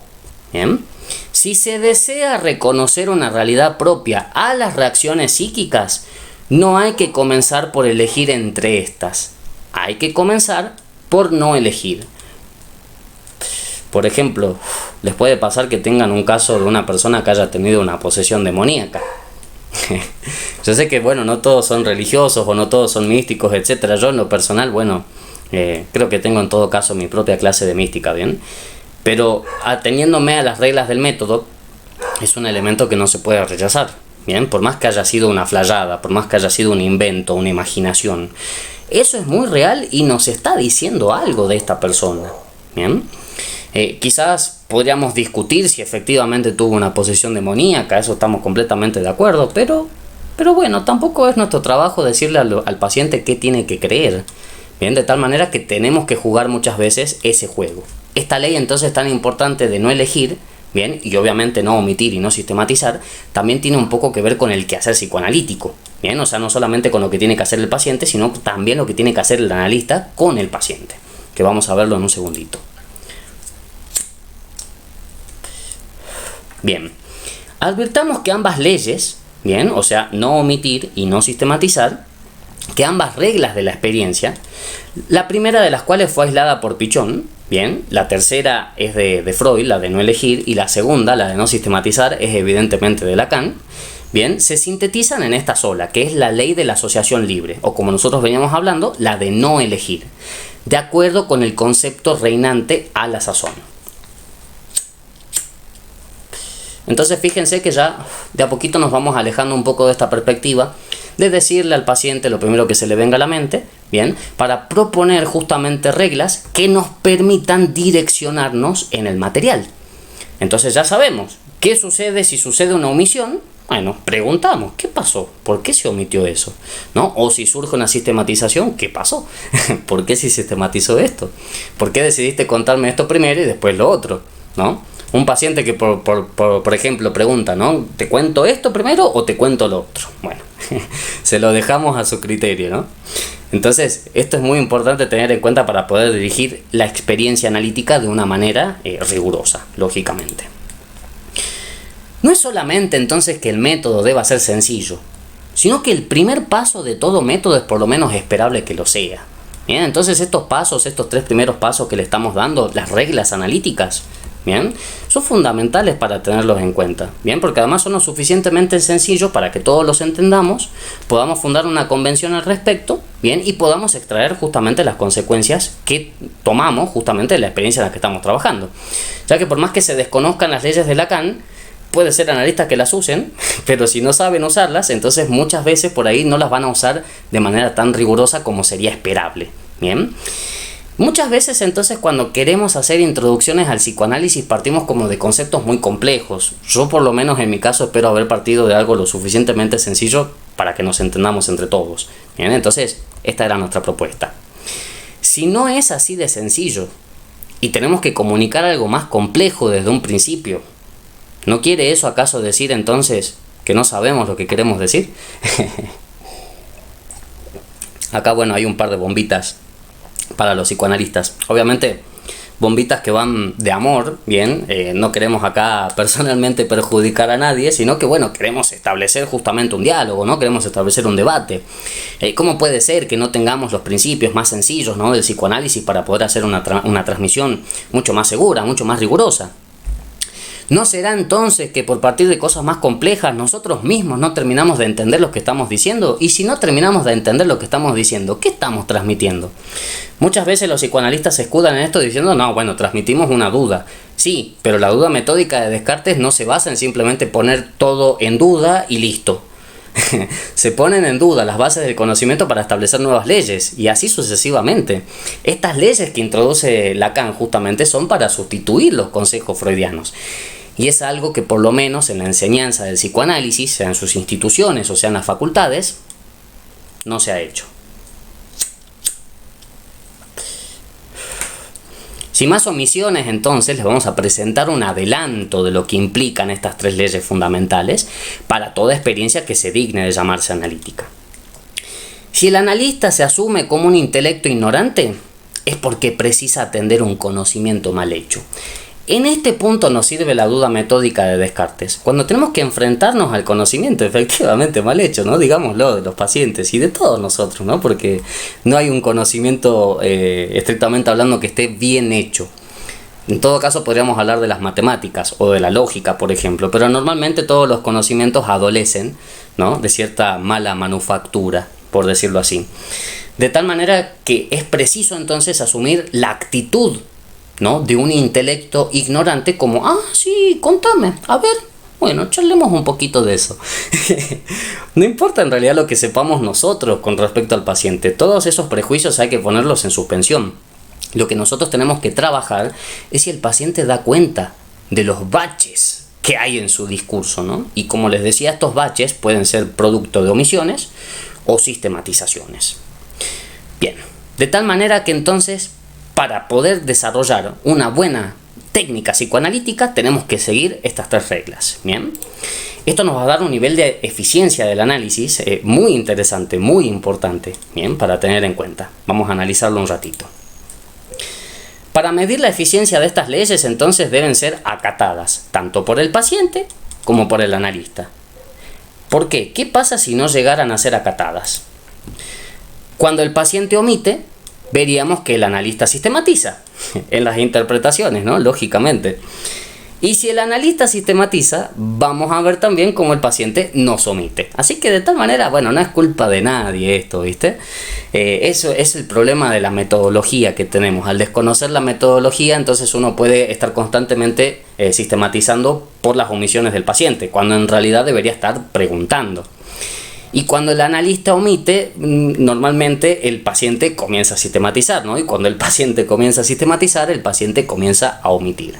A: ¿Bien? Si se desea reconocer una realidad propia a las reacciones psíquicas, no hay que comenzar por elegir entre estas. Hay que comenzar por no elegir. Por ejemplo, les puede pasar que tengan un caso de una persona que haya tenido una posesión demoníaca. Yo sé que, bueno, no todos son religiosos o no todos son místicos, etc. Yo en lo personal, bueno, creo que tengo en todo caso mi propia clase de mística, ¿bien? Pero ateniéndome a las reglas del método, es un elemento que no se puede rechazar, ¿bien? Por más que haya sido una flayada, por más que haya sido un invento, una imaginación, eso es muy real y nos está diciendo algo de esta persona, ¿bien? Quizás podríamos discutir si efectivamente tuvo una posesión demoníaca, eso estamos completamente de acuerdo, pero bueno, tampoco es nuestro trabajo decirle al paciente qué tiene que creer, ¿bien? De tal manera que tenemos que jugar muchas veces ese juego. Esta ley entonces tan importante de no elegir, ¿bien?, y obviamente no omitir y no sistematizar, también tiene un poco que ver con el quehacer psicoanalítico, ¿bien? O sea, no solamente con lo que tiene que hacer el paciente, sino también lo que tiene que hacer el analista con el paciente, que vamos a verlo en un segundito. Bien, advirtamos que ambas leyes, bien, o sea, no omitir y no sistematizar, que ambas reglas de la experiencia, la primera de las cuales fue aislada por Pichon, bien, la tercera es de Freud, la de no elegir, y la segunda, la de no sistematizar, es evidentemente de Lacan, bien, se sintetizan en esta sola, que es la ley de la asociación libre, o como nosotros veníamos hablando, la de no elegir, de acuerdo con el concepto reinante a la sazón. Entonces fíjense que ya de a poquito nos vamos alejando un poco de esta perspectiva de decirle al paciente lo primero que se le venga a la mente, bien, para proponer justamente reglas que nos permitan direccionarnos en el material. Entonces ya sabemos qué sucede si sucede una omisión. Bueno, preguntamos, ¿qué pasó? ¿Por qué se omitió eso? ¿No? O si surge una sistematización, ¿qué pasó? ¿Por qué se sistematizó esto? ¿Por qué decidiste contarme esto primero y después lo otro? ¿No? Un paciente que, por ejemplo, pregunta, ¿no?, ¿te cuento esto primero o te cuento lo otro? Bueno, se lo dejamos a su criterio, ¿no? Entonces, esto es muy importante tener en cuenta para poder dirigir la experiencia analítica de una manera rigurosa, lógicamente. No es solamente entonces que el método deba ser sencillo, sino que el primer paso de todo método es por lo menos esperable que lo sea. Bien, entonces estos pasos, estos 3 primeros pasos que le estamos dando, las reglas analíticas, bien, son fundamentales para tenerlos en cuenta, bien, porque además son lo suficientemente sencillos para que todos los entendamos, podamos fundar una convención al respecto, bien, y podamos extraer justamente las consecuencias que tomamos justamente de la experiencia en la que estamos trabajando, ya que por más que se desconozcan las leyes de Lacan, puede ser analistas que las usen, pero si no saben usarlas, entonces muchas veces por ahí no las van a usar de manera tan rigurosa como sería esperable, bien. Muchas veces entonces cuando queremos hacer introducciones al psicoanálisis partimos como de conceptos muy complejos. Yo por lo menos en mi caso espero haber partido de algo lo suficientemente sencillo para que nos entendamos entre todos. Bien, entonces esta era nuestra propuesta. Si no es así de sencillo y tenemos que comunicar algo más complejo desde un principio, ¿no quiere eso acaso decir entonces que no sabemos lo que queremos decir? Acá bueno hay un par de bombitas para los psicoanalistas, obviamente bombitas que van de amor, bien, no queremos acá personalmente perjudicar a nadie, sino que bueno, queremos establecer justamente un diálogo, ¿no? Queremos establecer un debate. ¿Cómo puede ser que no tengamos los principios más sencillos, ¿no?, del psicoanálisis para poder hacer una transmisión mucho más segura, mucho más rigurosa? ¿No será entonces que por partir de cosas más complejas nosotros mismos no terminamos de entender lo que estamos diciendo? Y si no terminamos de entender lo que estamos diciendo, ¿qué estamos transmitiendo? Muchas veces los psicoanalistas se escudan en esto diciendo, no, bueno, transmitimos una duda. Sí, pero la duda metódica de Descartes no se basa en simplemente poner todo en duda y listo. Se ponen en duda las bases del conocimiento para establecer nuevas leyes, y así sucesivamente. Estas leyes que introduce Lacan justamente son para sustituir los consejos freudianos. Y es algo que por lo menos en la enseñanza del psicoanálisis, sea en sus instituciones o sea en las facultades, no se ha hecho. Sin más omisiones, entonces, les vamos a presentar un adelanto de lo que implican estas tres leyes fundamentales para toda experiencia que se digne de llamarse analítica. Si el analista se asume como un intelecto ignorante, es porque precisa atender un conocimiento mal hecho. En este punto nos sirve la duda metódica de Descartes, cuando tenemos que enfrentarnos al conocimiento efectivamente mal hecho, ¿no? Digámoslo, de los pacientes y de todos nosotros, ¿no? Porque no hay un conocimiento estrictamente hablando que esté bien hecho. En todo caso podríamos hablar de las matemáticas o de la lógica, por ejemplo, pero normalmente todos los conocimientos adolecen, ¿no?, de cierta mala manufactura, por decirlo así. De tal manera que es preciso entonces asumir la actitud, ¿no?, de un intelecto ignorante como, sí, contame, a ver, bueno, charlemos un poquito de eso. No importa en realidad lo que sepamos nosotros con respecto al paciente, todos esos prejuicios hay que ponerlos en suspensión. Lo que nosotros tenemos que trabajar es si el paciente da cuenta de los baches que hay en su discurso, ¿no? Y como les decía, estos baches pueden ser producto de omisiones o sistematizaciones. Bien, de tal manera que entonces, para poder desarrollar una buena técnica psicoanalítica, tenemos que seguir estas tres reglas. Bien, esto nos va a dar un nivel de eficiencia del análisis muy interesante, muy importante, bien, para tener en cuenta. Vamos a analizarlo un ratito. Para medir la eficiencia de estas leyes, entonces, deben ser acatadas, tanto por el paciente como por el analista. ¿Por qué? ¿Qué pasa si no llegaran a ser acatadas? Cuando el paciente omite, veríamos que el analista sistematiza en las interpretaciones, ¿no? Lógicamente. Y si el analista sistematiza, vamos a ver también cómo el paciente nos omite. Así que de tal manera, bueno, no es culpa de nadie esto, ¿viste? Eso es el problema de la metodología que tenemos. Al desconocer la metodología, entonces uno puede estar constantemente sistematizando por las omisiones del paciente, cuando en realidad debería estar preguntando. Y cuando el analista omite, normalmente el paciente comienza a sistematizar, ¿no? Y cuando el paciente comienza a sistematizar, el paciente comienza a omitir.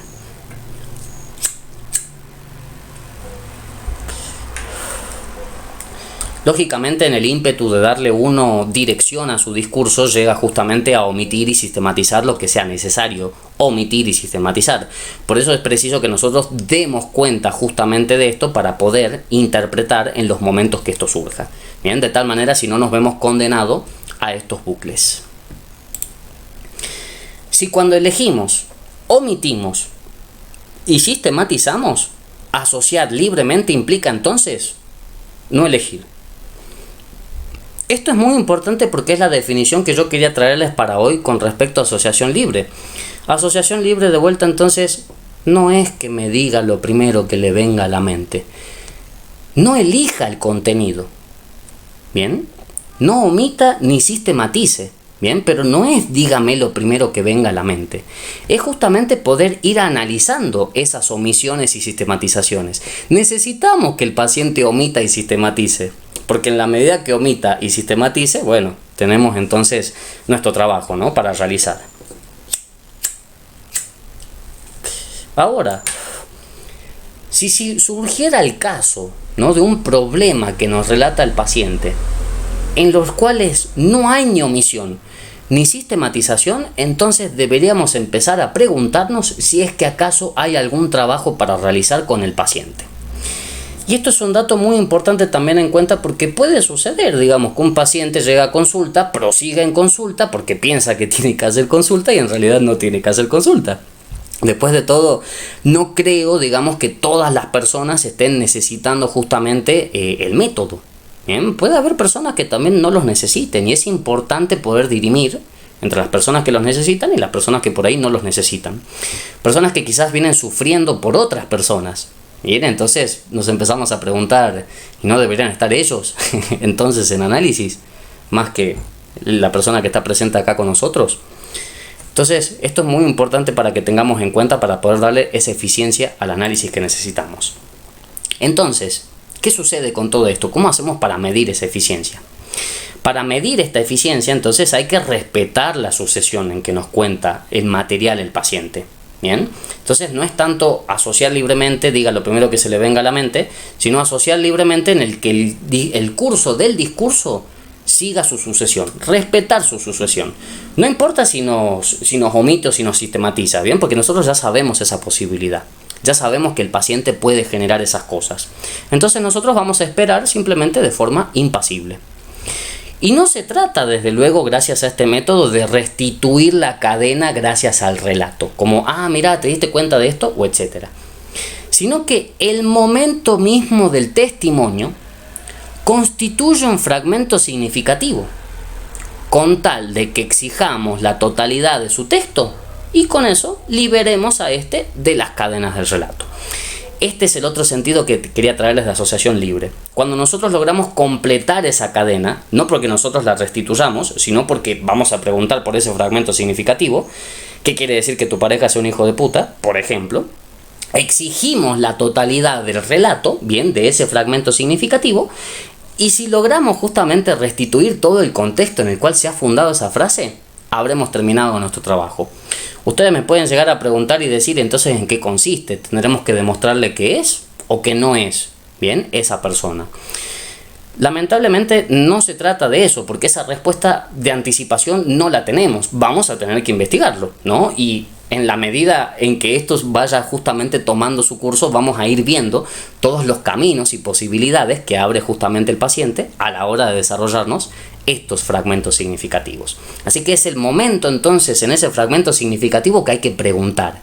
A: Lógicamente, en el ímpetu de darle uno dirección a su discurso, llega justamente a omitir y sistematizar lo que sea necesario omitir y sistematizar. Por eso es preciso que nosotros demos cuenta justamente de esto para poder interpretar en los momentos que esto surja. Bien, de tal manera si no nos vemos condenados a estos bucles. Si cuando elegimos, omitimos y sistematizamos, asociar libremente implica entonces no elegir. Esto es muy importante porque es la definición que yo quería traerles para hoy con respecto a asociación libre. Asociación libre, de vuelta, entonces, no es que me diga lo primero que le venga a la mente. No elija el contenido, ¿bien? No omita ni sistematice, ¿bien? Pero no es dígame lo primero que venga a la mente. Es justamente poder ir analizando esas omisiones y sistematizaciones. Necesitamos que el paciente omita y sistematice, porque en la medida que omita y sistematice, bueno, tenemos entonces nuestro trabajo, ¿no?, para realizar. Ahora, si surgiera el caso, ¿no?, de un problema que nos relata el paciente, en los cuales no hay ni omisión ni sistematización, entonces deberíamos empezar a preguntarnos si es que acaso hay algún trabajo para realizar con el paciente. Y esto es un dato muy importante también en cuenta porque puede suceder, digamos, que un paciente llega a consulta, prosigue en consulta porque piensa que tiene que hacer consulta y en realidad no tiene que hacer consulta. Después de todo, no creo, digamos, que todas las personas estén necesitando justamente el método. Bien, puede haber personas que también no los necesiten y es importante poder dirimir entre las personas que los necesitan y las personas que por ahí no los necesitan. Personas que quizás vienen sufriendo por otras personas. Bien, entonces nos empezamos a preguntar, ¿y no deberían estar ellos entonces en análisis? Más que la persona que está presente acá con nosotros. Entonces, esto es muy importante para que tengamos en cuenta para poder darle esa eficiencia al análisis que necesitamos. Entonces, ¿qué sucede con todo esto? ¿Cómo hacemos para medir esa eficiencia? Para medir esta eficiencia, entonces hay que respetar la sucesión en que nos cuenta el material el paciente. ¿Bien? Entonces no es tanto asociar libremente, diga lo primero que se le venga a la mente, sino asociar libremente en el que el curso del discurso siga su sucesión, respetar su sucesión. No importa si nos omite o si nos sistematiza, ¿bien? Porque nosotros ya sabemos esa posibilidad. Ya sabemos que el paciente puede generar esas cosas. Entonces nosotros vamos a esperar simplemente de forma impasible. Y no se trata, desde luego, gracias a este método, de restituir la cadena gracias al relato. Como, mira, ¿te diste cuenta de esto? O etcétera. Sino que el momento mismo del testimonio constituye un fragmento significativo, con tal de que exijamos la totalidad de su texto y con eso liberemos a este de las cadenas del relato. Este es el otro sentido que quería traerles de asociación libre. Cuando nosotros logramos completar esa cadena, no porque nosotros la restituyamos, sino porque vamos a preguntar por ese fragmento significativo, ¿qué quiere decir que tu pareja sea un hijo de puta? Por ejemplo, exigimos la totalidad del relato, bien, de ese fragmento significativo, y si logramos justamente restituir todo el contexto en el cual se ha fundado esa frase, habremos terminado nuestro trabajo. Ustedes me pueden llegar a preguntar y decir entonces en qué consiste. Tendremos que demostrarle que es o que no es, bien, esa persona. Lamentablemente no se trata de eso, porque esa respuesta de anticipación no la tenemos. Vamos a tener que investigarlo, ¿no? Y en la medida en que esto vaya justamente tomando su curso, vamos a ir viendo todos los caminos y posibilidades que abre justamente el paciente a la hora de desarrollarnos estos fragmentos significativos. Así que es el momento entonces en ese fragmento significativo que hay que preguntar.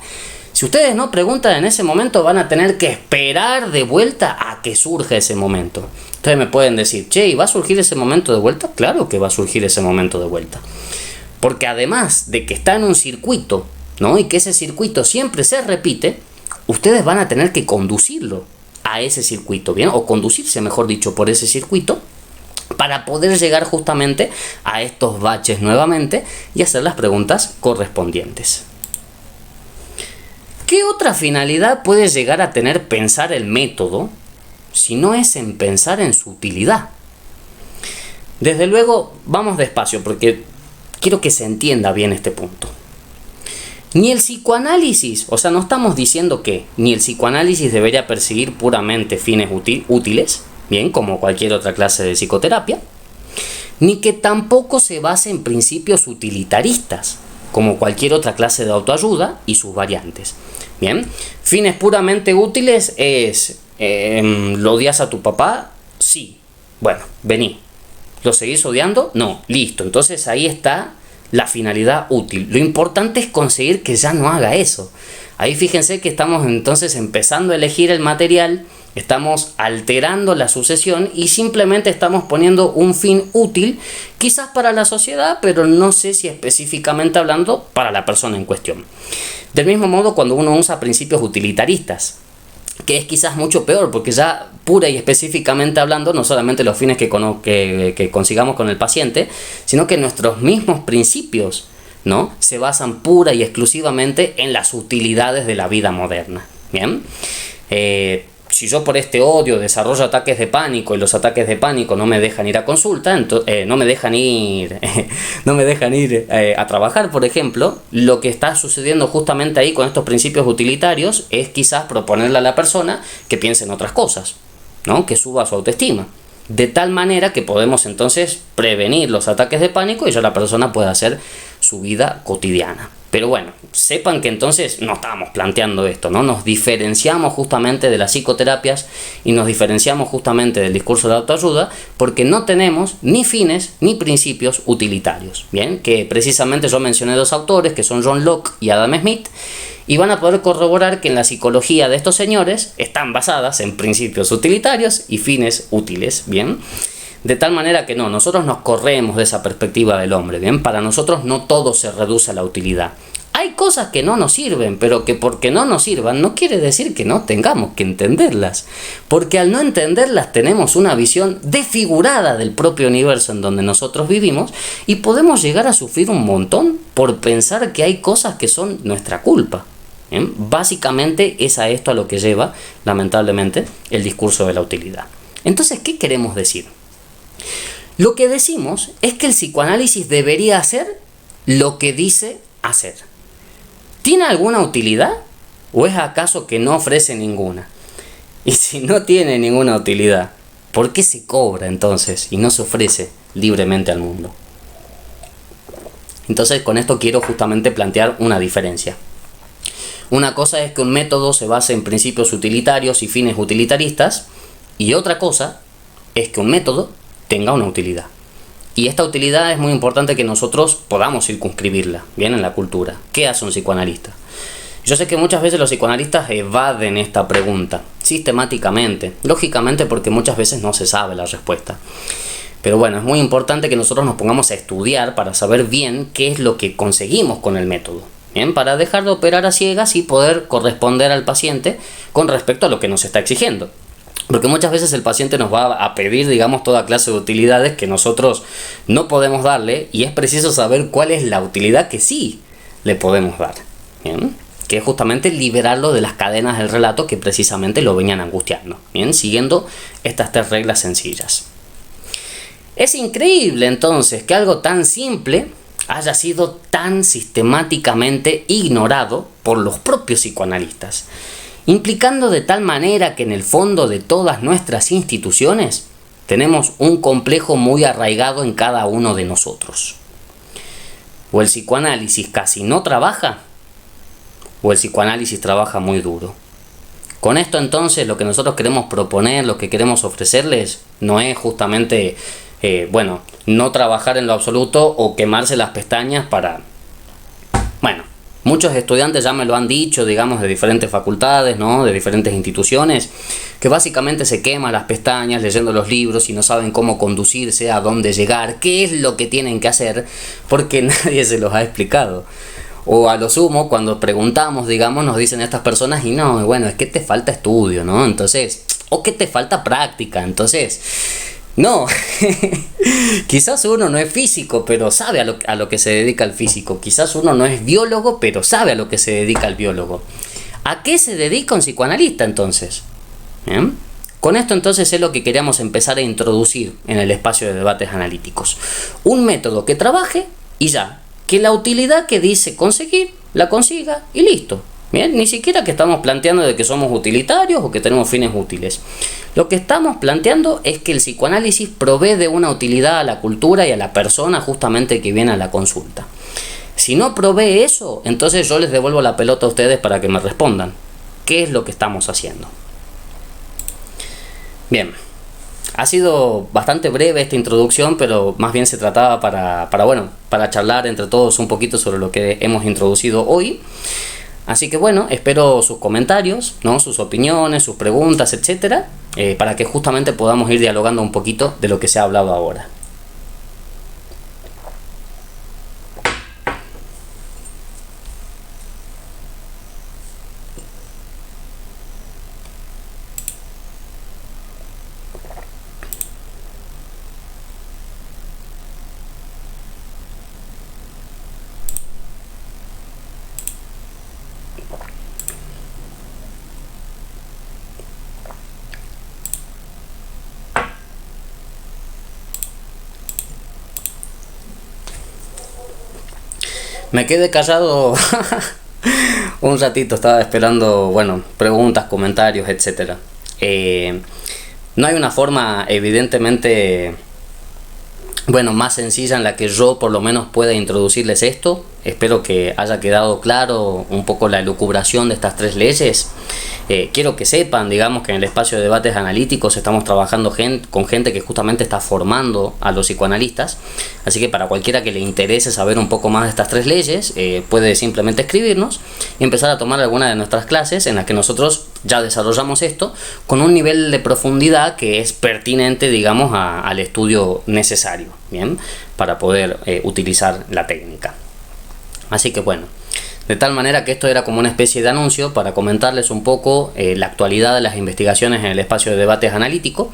A: Si ustedes no preguntan en ese momento, van a tener que esperar de vuelta a que surja ese momento. Entonces me pueden decir, che, ¿y va a surgir ese momento de vuelta? Claro que va a surgir ese momento de vuelta. Porque además de que está en un circuito, ¿no? Y que ese circuito siempre se repite, ustedes van a tener que conducirlo a ese circuito, ¿bien? O conducirse, mejor dicho, por ese circuito para poder llegar justamente a estos baches nuevamente y hacer las preguntas correspondientes. ¿Qué otra finalidad puede llegar a tener pensar el método si no es en pensar en su utilidad? Desde luego, vamos despacio porque quiero que se entienda bien este punto. Ni el psicoanálisis, o sea, no estamos diciendo que ni el psicoanálisis debería perseguir puramente fines útiles, bien, como cualquier otra clase de psicoterapia, ni que tampoco se base en principios utilitaristas, como cualquier otra clase de autoayuda y sus variantes. Bien, fines puramente útiles es, ¿lo odias a tu papá? Sí. Bueno, vení. ¿Lo seguís odiando? No. Listo. Entonces ahí está la finalidad útil. Lo importante es conseguir que ya no haga eso. Ahí fíjense que estamos entonces empezando a elegir el material, estamos alterando la sucesión y simplemente estamos poniendo un fin útil, quizás para la sociedad, pero no sé si específicamente hablando para la persona en cuestión. Del mismo modo, cuando uno usa principios utilitaristas, que es quizás mucho peor, porque ya pura y específicamente hablando, no solamente los fines que consigamos con el paciente, sino que nuestros mismos principios, ¿no?, se basan pura y exclusivamente en las utilidades de la vida moderna. Bien, si yo por este odio desarrollo ataques de pánico y los ataques de pánico no me dejan ir a consulta, no me dejan ir a trabajar, por ejemplo, lo que está sucediendo justamente ahí con estos principios utilitarios es quizás proponerle a la persona que piense en otras cosas, ¿no?, que suba su autoestima. De tal manera que podemos entonces prevenir los ataques de pánico y ya la persona pueda hacer su vida cotidiana. Pero bueno, sepan que entonces no estamos planteando esto, ¿no? Nos diferenciamos justamente de las psicoterapias y nos diferenciamos justamente del discurso de autoayuda porque no tenemos ni fines ni principios utilitarios. Bien, que precisamente yo mencioné dos autores que son John Locke y Adam Smith y van a poder corroborar que en la psicología de estos señores están basadas en principios utilitarios y fines útiles. Bien, De tal manera que no, nosotros nos corremos de esa perspectiva del hombre, ¿bien? Para nosotros no todo se reduce a la utilidad. Hay cosas que no nos sirven, pero que porque no nos sirvan no quiere decir que no tengamos que entenderlas. Porque al no entenderlas tenemos una visión desfigurada del propio universo en donde nosotros vivimos y podemos llegar a sufrir un montón por pensar que hay cosas que son nuestra culpa. ¿Bien? Básicamente es a esto a lo que lleva, lamentablemente, el discurso de la utilidad. Entonces, ¿qué queremos decir? Lo que decimos es que el psicoanálisis debería hacer lo que dice hacer. ¿Tiene alguna utilidad? ¿O es acaso que no ofrece ninguna? Y si no tiene ninguna utilidad, ¿por qué se cobra entonces y no se ofrece libremente al mundo? Entonces con esto quiero justamente plantear una diferencia. Una cosa es que un método se base en principios utilitarios y fines utilitaristas, y otra cosa es que un método tenga una utilidad. Y esta utilidad es muy importante que nosotros podamos circunscribirla, bien, en la cultura. ¿Qué hace un psicoanalista? Yo sé que muchas veces los psicoanalistas evaden esta pregunta, sistemáticamente, lógicamente porque muchas veces no se sabe la respuesta. Pero bueno, es muy importante que nosotros nos pongamos a estudiar para saber bien qué es lo que conseguimos con el método, bien, para dejar de operar a ciegas y poder corresponder al paciente con respecto a lo que nos está exigiendo. Porque muchas veces el paciente nos va a pedir, digamos, toda clase de utilidades que nosotros no podemos darle, y es preciso saber cuál es la utilidad que sí le podemos dar, ¿bien? Que es justamente liberarlo de las cadenas del relato que precisamente lo venían angustiando, ¿bien? Siguiendo estas 3 reglas sencillas. Es increíble entonces que algo tan simple haya sido tan sistemáticamente ignorado por los propios psicoanalistas, implicando de tal manera que en el fondo de todas nuestras instituciones tenemos un complejo muy arraigado en cada uno de nosotros. O el psicoanálisis casi no trabaja, o el psicoanálisis trabaja muy duro. Con esto entonces lo que nosotros queremos proponer, lo que queremos ofrecerles, no es justamente, no trabajar en lo absoluto o quemarse las pestañas para... Bueno, muchos estudiantes ya me lo han dicho, digamos, de diferentes facultades, ¿no? De diferentes instituciones, que básicamente se queman las pestañas leyendo los libros y no saben cómo conducirse, a dónde llegar, qué es lo que tienen que hacer, porque nadie se los ha explicado. O a lo sumo, cuando preguntamos, digamos, nos dicen estas personas, y no, bueno, es que te falta estudio, ¿no? Entonces, o que te falta práctica, entonces... No, quizás uno no es físico, pero sabe a lo que se dedica el físico. Quizás uno no es biólogo, pero sabe a lo que se dedica el biólogo. ¿A qué se dedica un psicoanalista entonces? ¿Bien? Con esto entonces es lo que queríamos empezar a introducir en el espacio de debates analíticos. Un método que trabaje y ya, que la utilidad que dice conseguir, la consiga y listo. Bien, ni siquiera que estamos planteando de que somos utilitarios o que tenemos fines útiles. Lo que estamos planteando es que el psicoanálisis provee de una utilidad a la cultura y a la persona justamente que viene a la consulta. Si no provee eso, entonces yo les devuelvo la pelota a ustedes para que me respondan. ¿Qué es lo que estamos haciendo? Bien, ha sido bastante breve esta introducción, pero más bien se trataba para charlar entre todos un poquito sobre lo que hemos introducido hoy. Así que bueno, espero sus comentarios, ¿no? Sus opiniones, sus preguntas, etcétera, para que justamente podamos ir dialogando un poquito de lo que se ha hablado ahora. Me quedé callado un ratito, estaba esperando, preguntas, comentarios, etcétera. No hay una forma, evidentemente, más sencilla en la que yo por lo menos pueda introducirles esto. espero que haya quedado claro un poco la elucubración de estas tres leyes. Quiero que sepan, digamos, que en el espacio de debates analíticos estamos trabajando con gente que justamente está formando a los psicoanalistas, así que para cualquiera que le interese saber un poco más de estas tres leyes, puede simplemente escribirnos y empezar a tomar alguna de nuestras clases en las que nosotros ya desarrollamos esto con un nivel de profundidad que es pertinente, digamos, al estudio necesario, ¿bien? Para poder utilizar la técnica. Así que bueno, de tal manera que esto era como una especie de anuncio para comentarles un poco la actualidad de las investigaciones en el espacio de debates analítico,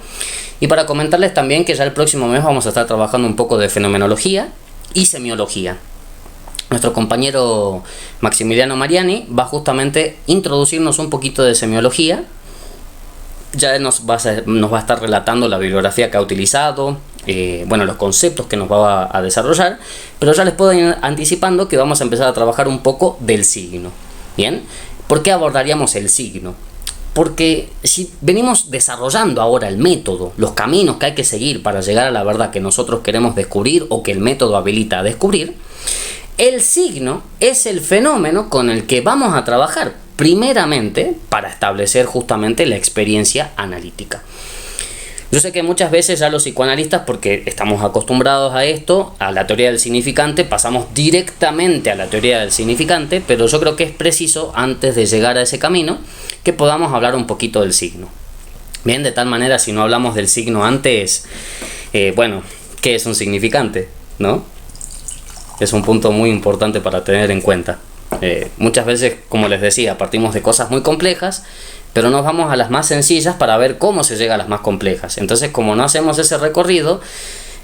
A: y para comentarles también que ya el próximo mes vamos a estar trabajando un poco de fenomenología y semiología. Nuestro compañero Maximiliano Mariani va justamente a introducirnos un poquito de semiología. Ya nos va a estar relatando la bibliografía que ha utilizado, los conceptos que nos va a desarrollar, pero ya les puedo ir anticipando que vamos a empezar a trabajar un poco del signo. ¿Bien? ¿Por qué abordaríamos el signo? Porque si venimos desarrollando ahora el método, los caminos que hay que seguir para llegar a la verdad que nosotros queremos descubrir o que el método habilita a descubrir, el signo es el fenómeno con el que vamos a trabajar primeramente para establecer justamente la experiencia analítica. Yo sé que muchas veces ya los psicoanalistas, porque estamos acostumbrados a esto, a la teoría del significante, pasamos directamente a la teoría del significante, pero yo creo que es preciso, antes de llegar a ese camino, que podamos hablar un poquito del signo. Bien, de tal manera, si no hablamos del signo antes, ¿qué es un significante? ¿No? Es un punto muy importante para tener en cuenta. Muchas veces, como les decía, partimos de cosas muy complejas, pero nos vamos a las más sencillas para ver cómo se llega a las más complejas. Entonces, como no hacemos ese recorrido,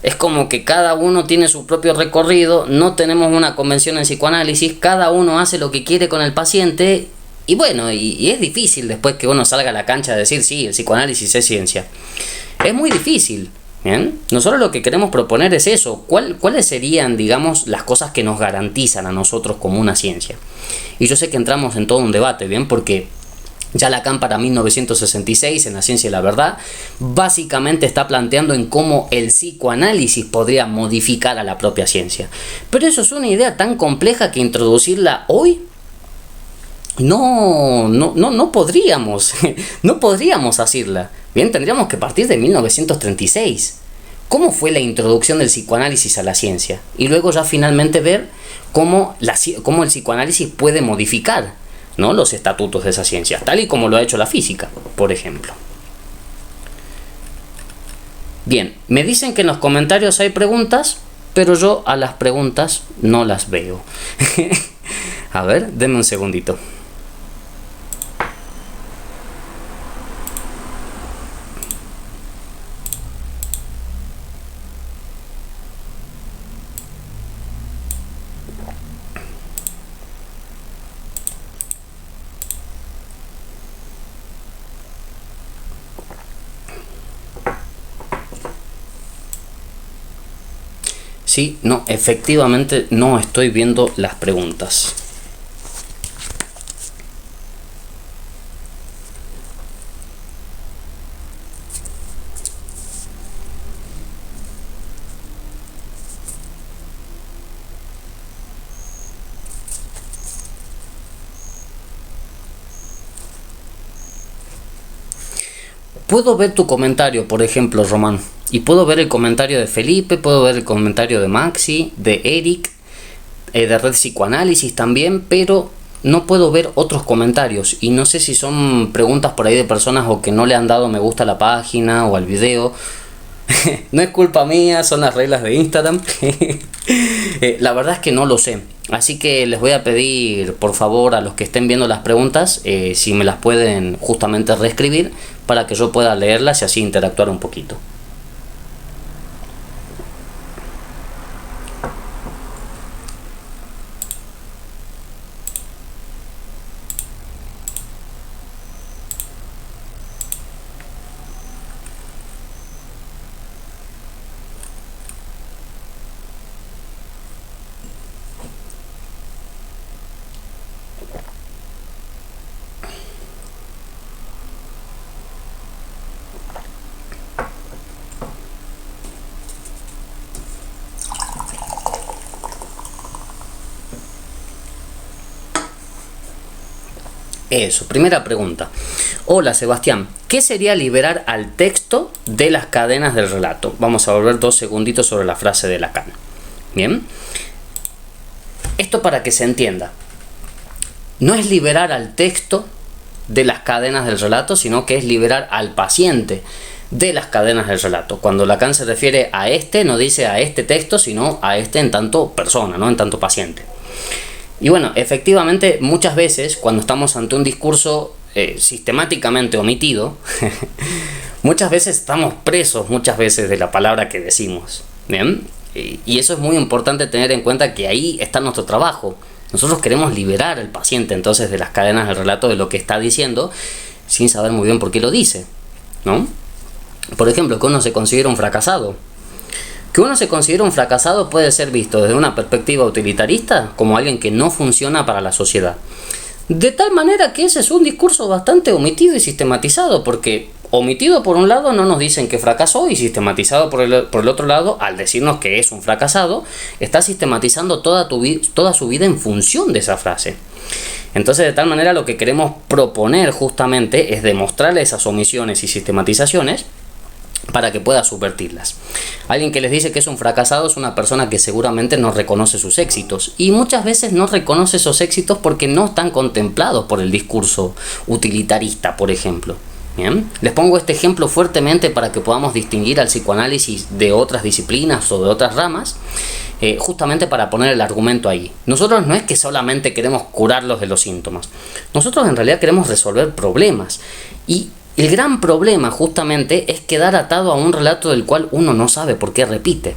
A: es como que cada uno tiene su propio recorrido, no tenemos una convención en psicoanálisis, cada uno hace lo que quiere con el paciente, y es difícil después que uno salga a la cancha a decir, sí, el psicoanálisis es ciencia. Es muy difícil. ¿Bien? Nosotros lo que queremos proponer es eso. ¿Cuáles serían, digamos, las cosas que nos garantizan a nosotros como una ciencia? Y yo sé que entramos en todo un debate, ¿bien? Porque ya Lacan para 1966, en La ciencia y la verdad, básicamente está planteando en cómo el psicoanálisis podría modificar a la propia ciencia. Pero eso es una idea tan compleja que introducirla hoy no podríamos, no podríamos hacerla. Bien, tendríamos que partir de 1936. ¿Cómo fue la introducción del psicoanálisis a la ciencia? Y luego ya finalmente ver cómo el psicoanálisis puede modificar, ¿no?, los estatutos de esa ciencia, tal y como lo ha hecho la física, por ejemplo. Bien, me dicen que en los comentarios hay preguntas, pero yo a las preguntas no las veo. A ver, denme un segundito. Sí, no, efectivamente no estoy viendo las preguntas. Puedo ver tu comentario, por ejemplo, Román, y puedo ver el comentario de Felipe, puedo ver el comentario de Maxi, de Eric, de Red Psicoanálisis también, pero no puedo ver otros comentarios y no sé si son preguntas por ahí de personas o que no le han dado me gusta a la página o al video. No es culpa mía, son las reglas de Instagram. La verdad es que no lo sé. Así que les voy a pedir, por favor, a los que estén viendo las preguntas, si me las pueden justamente reescribir para que yo pueda leerlas y así interactuar un poquito. Eso, primera pregunta. Hola Sebastián, ¿qué sería liberar al texto de las cadenas del relato? Vamos a volver 2 segunditos sobre la frase de Lacan. Bien. Esto para que se entienda. No es liberar al texto de las cadenas del relato, sino que es liberar al paciente de las cadenas del relato. Cuando Lacan se refiere a este, no dice a este texto, sino a este en tanto persona, no en tanto paciente. Y bueno, efectivamente, muchas veces cuando estamos ante un discurso sistemáticamente omitido, muchas veces estamos presos, muchas veces, de la palabra que decimos. ¿Bien? Y eso es muy importante tener en cuenta, que ahí está nuestro trabajo. Nosotros queremos liberar al paciente entonces de las cadenas del relato, de lo que está diciendo, sin saber muy bien por qué lo dice, ¿no? Por ejemplo, que uno se considera un fracasado. Que uno se considera un fracasado puede ser visto desde una perspectiva utilitarista como alguien que no funciona para la sociedad. De tal manera que ese es un discurso bastante omitido y sistematizado, porque omitido por un lado no nos dicen que fracasó, y sistematizado por el otro lado, al decirnos que es un fracasado, está sistematizando toda su vida en función de esa frase. Entonces, de tal manera, lo que queremos proponer justamente es demostrarle esas omisiones y sistematizaciones para que pueda subvertirlas. Alguien que les dice que es un fracasado es una persona que seguramente no reconoce sus éxitos, y muchas veces no reconoce esos éxitos porque no están contemplados por el discurso utilitarista, por ejemplo. Bien, les pongo este ejemplo fuertemente para que podamos distinguir al psicoanálisis de otras disciplinas o de otras ramas, justamente para poner el argumento ahí. Nosotros no es que solamente queremos curarlos de los síntomas, nosotros en realidad queremos resolver problemas, y el gran problema justamente es quedar atado a un relato del cual uno no sabe por qué repite.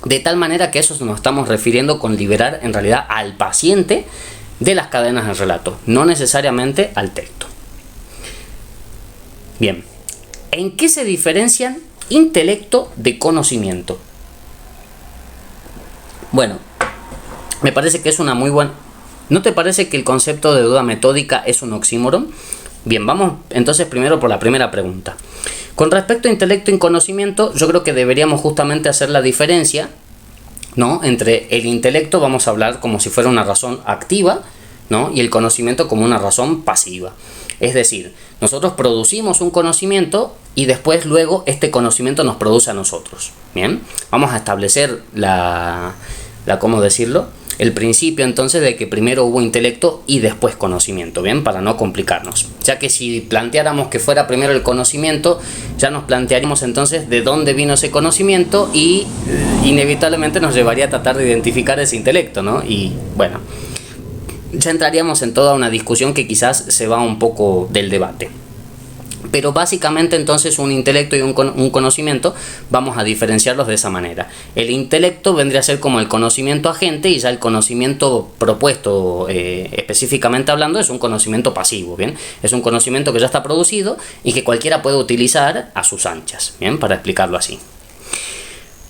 A: De tal manera que eso nos estamos refiriendo con liberar en realidad al paciente de las cadenas del relato, no necesariamente al texto. Bien, ¿en qué se diferencian intelecto de conocimiento? Bueno, me parece que es una muy buena... ¿No te parece que el concepto de duda metódica es un oxímoron? Bien, vamos entonces primero por la primera pregunta. Con respecto a intelecto y conocimiento, yo creo que deberíamos justamente hacer la diferencia, ¿no?, entre el intelecto, vamos a hablar como si fuera una razón activa, ¿no?, y el conocimiento como una razón pasiva. Es decir, nosotros producimos un conocimiento y después luego este conocimiento nos produce a nosotros. Bien, vamos a establecer ¿cómo decirlo?, el principio entonces de que primero hubo intelecto y después conocimiento, bien, para no complicarnos. Ya que si planteáramos que fuera primero el conocimiento, ya nos plantearíamos entonces de dónde vino ese conocimiento y inevitablemente nos llevaría a tratar de identificar ese intelecto, ¿no? Y bueno, ya entraríamos en toda una discusión que quizás se va un poco del debate. Pero básicamente entonces un intelecto y un conocimiento vamos a diferenciarlos de esa manera. El intelecto vendría a ser como el conocimiento agente, y ya el conocimiento propuesto específicamente hablando es un conocimiento pasivo, ¿bien? Es un conocimiento que ya está producido y que cualquiera puede utilizar a sus anchas, ¿bien? Para explicarlo así.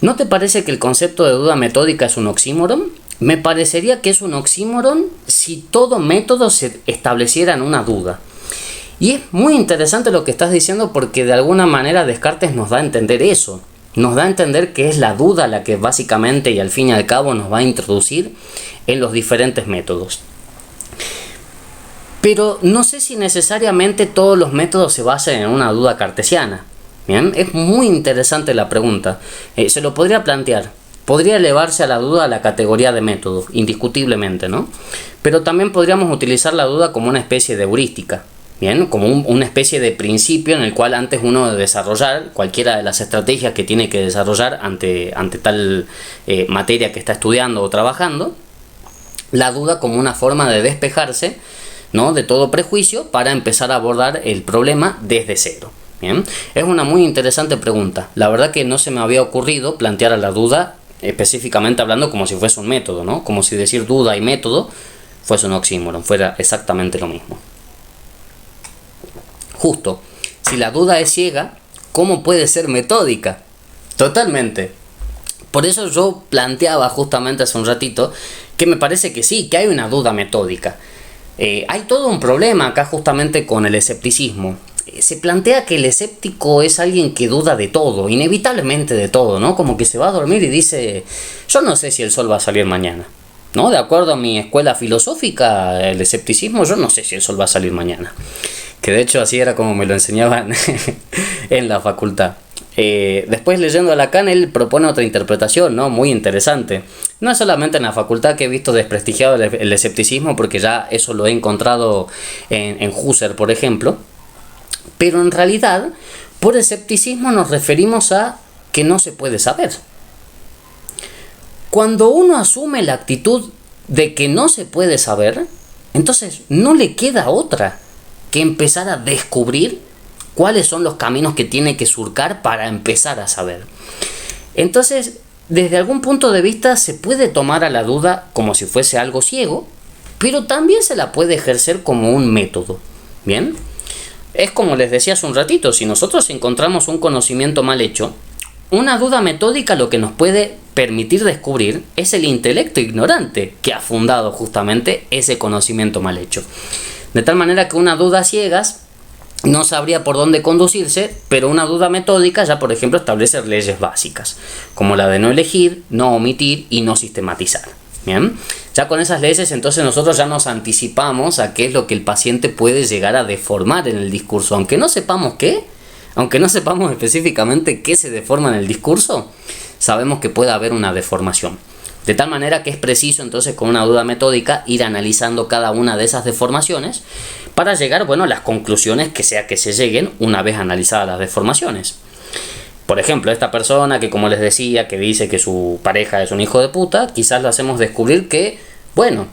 A: ¿No te parece que el concepto de duda metódica es un oxímoron? Me parecería que es un oxímoron si todo método se estableciera en una duda. Y es muy interesante lo que estás diciendo, porque de alguna manera Descartes nos da a entender eso. Nos da a entender que es la duda la que básicamente y al fin y al cabo nos va a introducir en los diferentes métodos. Pero no sé si necesariamente todos los métodos se basan en una duda cartesiana. Bien, es muy interesante la pregunta. Se lo podría plantear. Podría elevarse a la duda a la categoría de método, indiscutiblemente, ¿no? Pero también podríamos utilizar la duda como una especie de heurística. Bien, como una especie de principio en el cual antes uno de desarrollar cualquiera de las estrategias que tiene que desarrollar ante tal materia que está estudiando o trabajando, la duda como una forma de despejarse, ¿no?, de todo prejuicio para empezar a abordar el problema desde cero. Bien, es una muy interesante pregunta. La verdad que no se me había ocurrido plantear a la duda específicamente hablando como si fuese un método, ¿no? Como si decir duda y método fuese un oxímoron, fuera exactamente lo mismo. Justo, si la duda es ciega, ¿cómo puede ser metódica? Totalmente. Por eso yo planteaba justamente hace un ratito que me parece que sí, que hay una duda metódica. Hay todo un problema acá justamente con el escepticismo. Se plantea que el escéptico es alguien que duda de todo, inevitablemente de todo, ¿no? Como que se va a dormir y dice, yo no sé si el sol va a salir mañana. ¿no? De acuerdo a mi escuela filosófica, el escepticismo, yo no sé si el sol va a salir mañana. Que de hecho así era como me lo enseñaban en la facultad. Después, leyendo a Lacan, él propone otra interpretación, ¿no? Muy interesante. No es solamente en la facultad que he visto desprestigiado el escepticismo, porque ya eso lo he encontrado en Husserl, por ejemplo. Pero en realidad, por escepticismo nos referimos a que no se puede saber. Cuando uno asume la actitud de que no se puede saber, entonces no le queda otra que empezar a descubrir cuáles son los caminos que tiene que surcar para empezar a saber. Entonces, desde algún punto de vista se puede tomar a la duda como si fuese algo ciego, pero también se la puede ejercer como un método. ¿Bien? Es como les decía hace un ratito, si nosotros encontramos un conocimiento mal hecho, una duda metódica lo que nos puede permitir descubrir es el intelecto ignorante que ha fundado justamente ese conocimiento mal hecho. De tal manera que una duda a ciegas no sabría por dónde conducirse, pero una duda metódica ya, por ejemplo, establece leyes básicas, como la de no elegir, no omitir y no sistematizar. Bien, ya con esas leyes entonces nosotros ya nos anticipamos a qué es lo que el paciente puede llegar a deformar en el discurso, aunque no sepamos qué, aunque no sepamos específicamente qué se deforma en el discurso, sabemos que puede haber una deformación. De tal manera que es preciso entonces con una duda metódica ir analizando cada una de esas deformaciones para llegar, bueno, a las conclusiones que sea que se lleguen una vez analizadas las deformaciones. Por ejemplo, esta persona que, como les decía, que dice que su pareja es un hijo de puta, quizás lo hacemos descubrir que, bueno,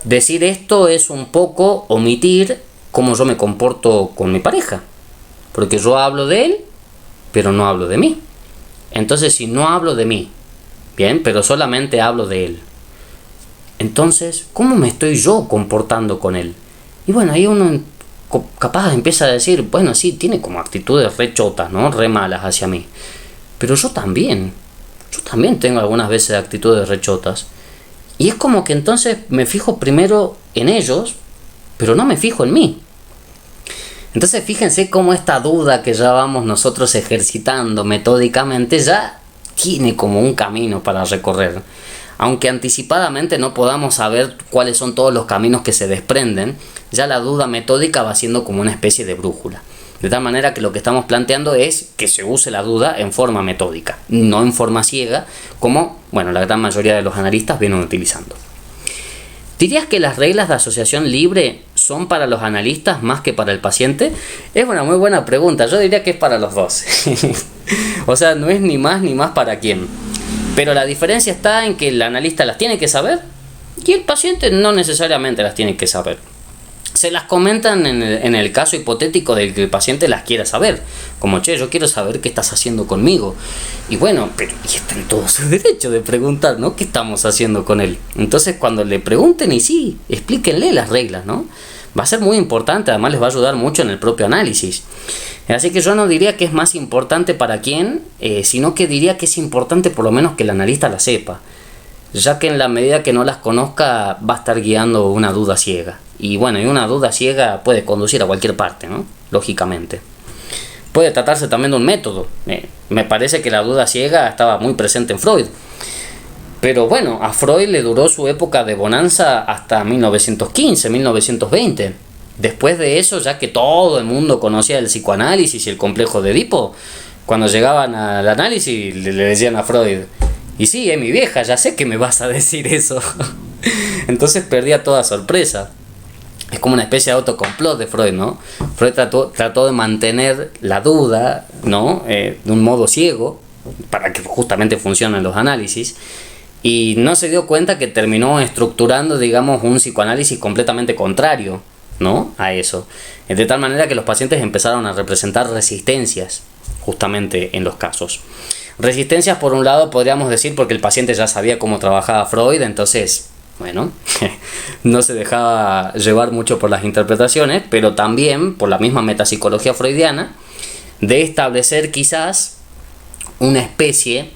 A: decir esto es un poco omitir cómo yo me comporto con mi pareja. Porque yo hablo de él, pero no hablo de mí. Entonces, si no hablo de mí, bien, pero solamente hablo de él, entonces, ¿cómo me estoy yo comportando con él? Y bueno, ahí uno capaz empieza a decir, bueno, sí, tiene como actitudes re chotas, ¿no? Re malas hacia mí. Pero yo también tengo algunas veces actitudes re chotas. Y es como que entonces me fijo primero en ellos, pero no me fijo en mí. Entonces fíjense cómo esta duda que ya vamos nosotros ejercitando metódicamente ya tiene como un camino para recorrer. Aunque anticipadamente no podamos saber cuáles son todos los caminos que se desprenden, ya la duda metódica va siendo como una especie de brújula. De tal manera que lo que estamos planteando es que se use la duda en forma metódica, no en forma ciega, como, bueno, la gran mayoría de los analistas vienen utilizando. ¿Dirías que las reglas de asociación libre son para los analistas más que para el paciente? Es una muy buena pregunta, yo diría que es para los dos. O sea, no es ni más para quién. Pero la diferencia está en que el analista las tiene que saber y el paciente no necesariamente las tiene que saber. Se las comentan en el caso hipotético de que el paciente las quiera saber. Como, che, yo quiero saber qué estás haciendo conmigo. Y bueno, pero y está en todo su derecho de preguntar, ¿no? ¿Qué estamos haciendo con él? Entonces, cuando le pregunten, y sí, explíquenle las reglas, ¿no? Va a ser muy importante, además les va a ayudar mucho en el propio análisis. Así que yo no diría que es más importante para quién, sino que diría que es importante por lo menos que el analista la sepa, ya que en la medida que no las conozca va a estar guiando una duda ciega. Y bueno, y una duda ciega puede conducir a cualquier parte, ¿no? Lógicamente. Puede tratarse también de un método. Me parece que la duda ciega estaba muy presente en Freud. Pero bueno, a Freud le duró su época de bonanza hasta 1915, 1920. Después de eso, ya que todo el mundo conocía el psicoanálisis y el complejo de Edipo, cuando llegaban al análisis le decían a Freud, y sí, mi vieja, ya sé que me vas a decir eso. Entonces perdía toda sorpresa. Es como una especie de autocomplot de Freud, ¿no? Freud trató de mantener la duda, ¿no? De un modo ciego, para que justamente funcionen los análisis, y no se dio cuenta que terminó estructurando, digamos, un psicoanálisis completamente contrario, ¿no? A eso. De tal manera que los pacientes empezaron a representar resistencias, justamente en los casos. Resistencias, por un lado, podríamos decir porque el paciente ya sabía cómo trabajaba Freud, entonces, bueno, no se dejaba llevar mucho por las interpretaciones, pero también por la misma metapsicología freudiana, de establecer quizás una especie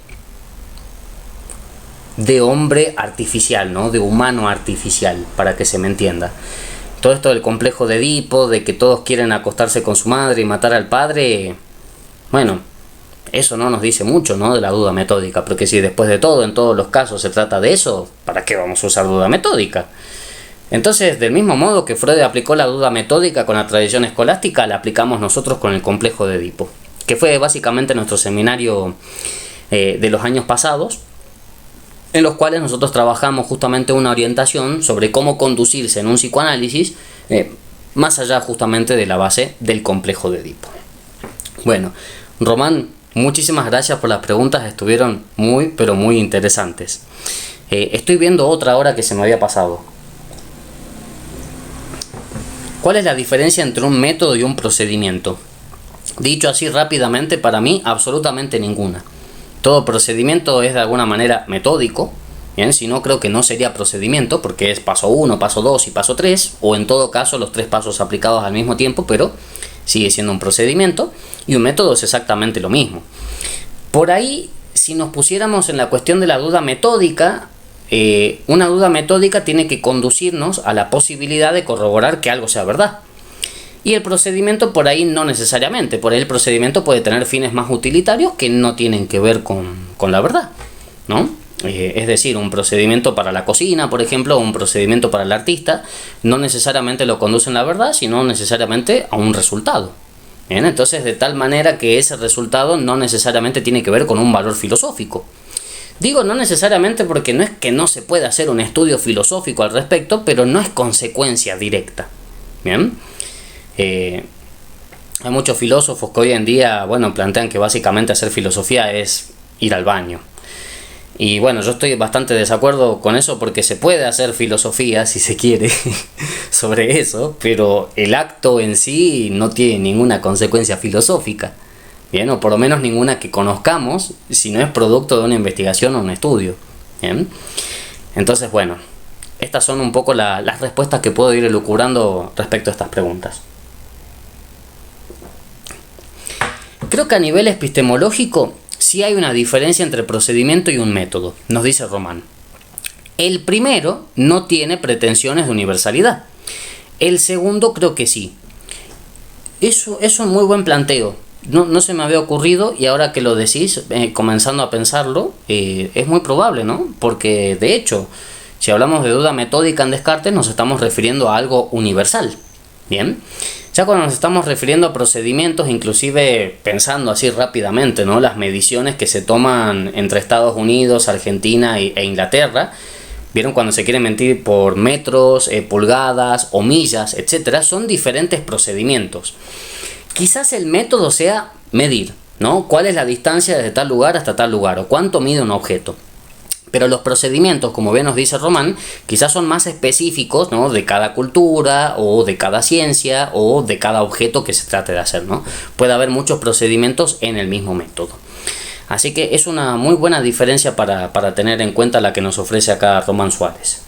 A: de hombre artificial, ¿no? De humano artificial, para que se me entienda. Todo esto del complejo de Edipo, de que todos quieren acostarse con su madre y matar al padre, bueno, eso no nos dice mucho, ¿no?, de la duda metódica, porque si después de todo, en todos los casos se trata de eso, ¿para qué vamos a usar duda metódica? Entonces, del mismo modo que Freud aplicó la duda metódica con la tradición escolástica, la aplicamos nosotros con el complejo de Edipo, que fue básicamente nuestro seminario de los años pasados, en los cuales nosotros trabajamos justamente una orientación sobre cómo conducirse en un psicoanálisis, más allá justamente de la base del complejo de Edipo. Bueno, Román, muchísimas gracias por las preguntas, estuvieron muy, pero muy interesantes. Estoy viendo otra ahora que se me había pasado. ¿Cuál es la diferencia entre un método y un procedimiento? Dicho así rápidamente, para mí, absolutamente ninguna. Todo procedimiento es de alguna manera metódico, ¿bien? Si no, creo que no sería procedimiento, porque es paso 1, paso 2 y paso 3, o en todo caso los 3 pasos aplicados al mismo tiempo, pero sigue siendo un procedimiento, y un método es exactamente lo mismo. Por ahí, si nos pusiéramos en la cuestión de la duda metódica, una duda metódica tiene que conducirnos a la posibilidad de corroborar que algo sea verdad. Y el procedimiento por ahí no necesariamente, por ahí el procedimiento puede tener fines más utilitarios que no tienen que ver con la verdad, ¿no? Es decir, un procedimiento para la cocina, por ejemplo, o un procedimiento para el artista, no necesariamente lo conducen a la verdad, sino necesariamente a un resultado. Bien, entonces, de tal manera que ese resultado no necesariamente tiene que ver con un valor filosófico. Digo no necesariamente porque no es que no se pueda hacer un estudio filosófico al respecto, pero no es consecuencia directa. Bien. Hay muchos filósofos que hoy en día, bueno, plantean que básicamente hacer filosofía es ir al baño. Y bueno, yo estoy bastante de desacuerdo con eso porque se puede hacer filosofía, si se quiere, sobre eso, pero el acto en sí no tiene ninguna consecuencia filosófica. Bien, o por lo menos ninguna que conozcamos, si no es producto de una investigación o un estudio. Bien. Entonces, bueno, estas son un poco las respuestas que puedo ir elucubrando respecto a estas preguntas. Creo que a nivel epistemológico sí hay una diferencia entre procedimiento y un método, nos dice Román. El primero no tiene pretensiones de universalidad. El segundo creo que sí. Eso es un muy buen planteo. No se me había ocurrido y ahora que lo decís, comenzando a pensarlo, es muy probable, ¿no? Porque de hecho, si hablamos de duda metódica en Descartes, nos estamos refiriendo a algo universal. Bien. Ya cuando nos estamos refiriendo a procedimientos, inclusive pensando así rápidamente, ¿no?, las mediciones que se toman entre Estados Unidos, Argentina e Inglaterra, vieron cuando se quiere medir por metros, pulgadas o millas, etcétera, son diferentes procedimientos. Quizás el método sea medir, ¿no?, cuál es la distancia desde tal lugar hasta tal lugar o cuánto mide un objeto. Pero los procedimientos, como bien nos dice Román, quizás son más específicos, ¿no?, de cada cultura o de cada ciencia o de cada objeto que se trate de hacer, ¿no? Puede haber muchos procedimientos en el mismo método. Así que es una muy buena diferencia para tener en cuenta la que nos ofrece acá Román Suárez.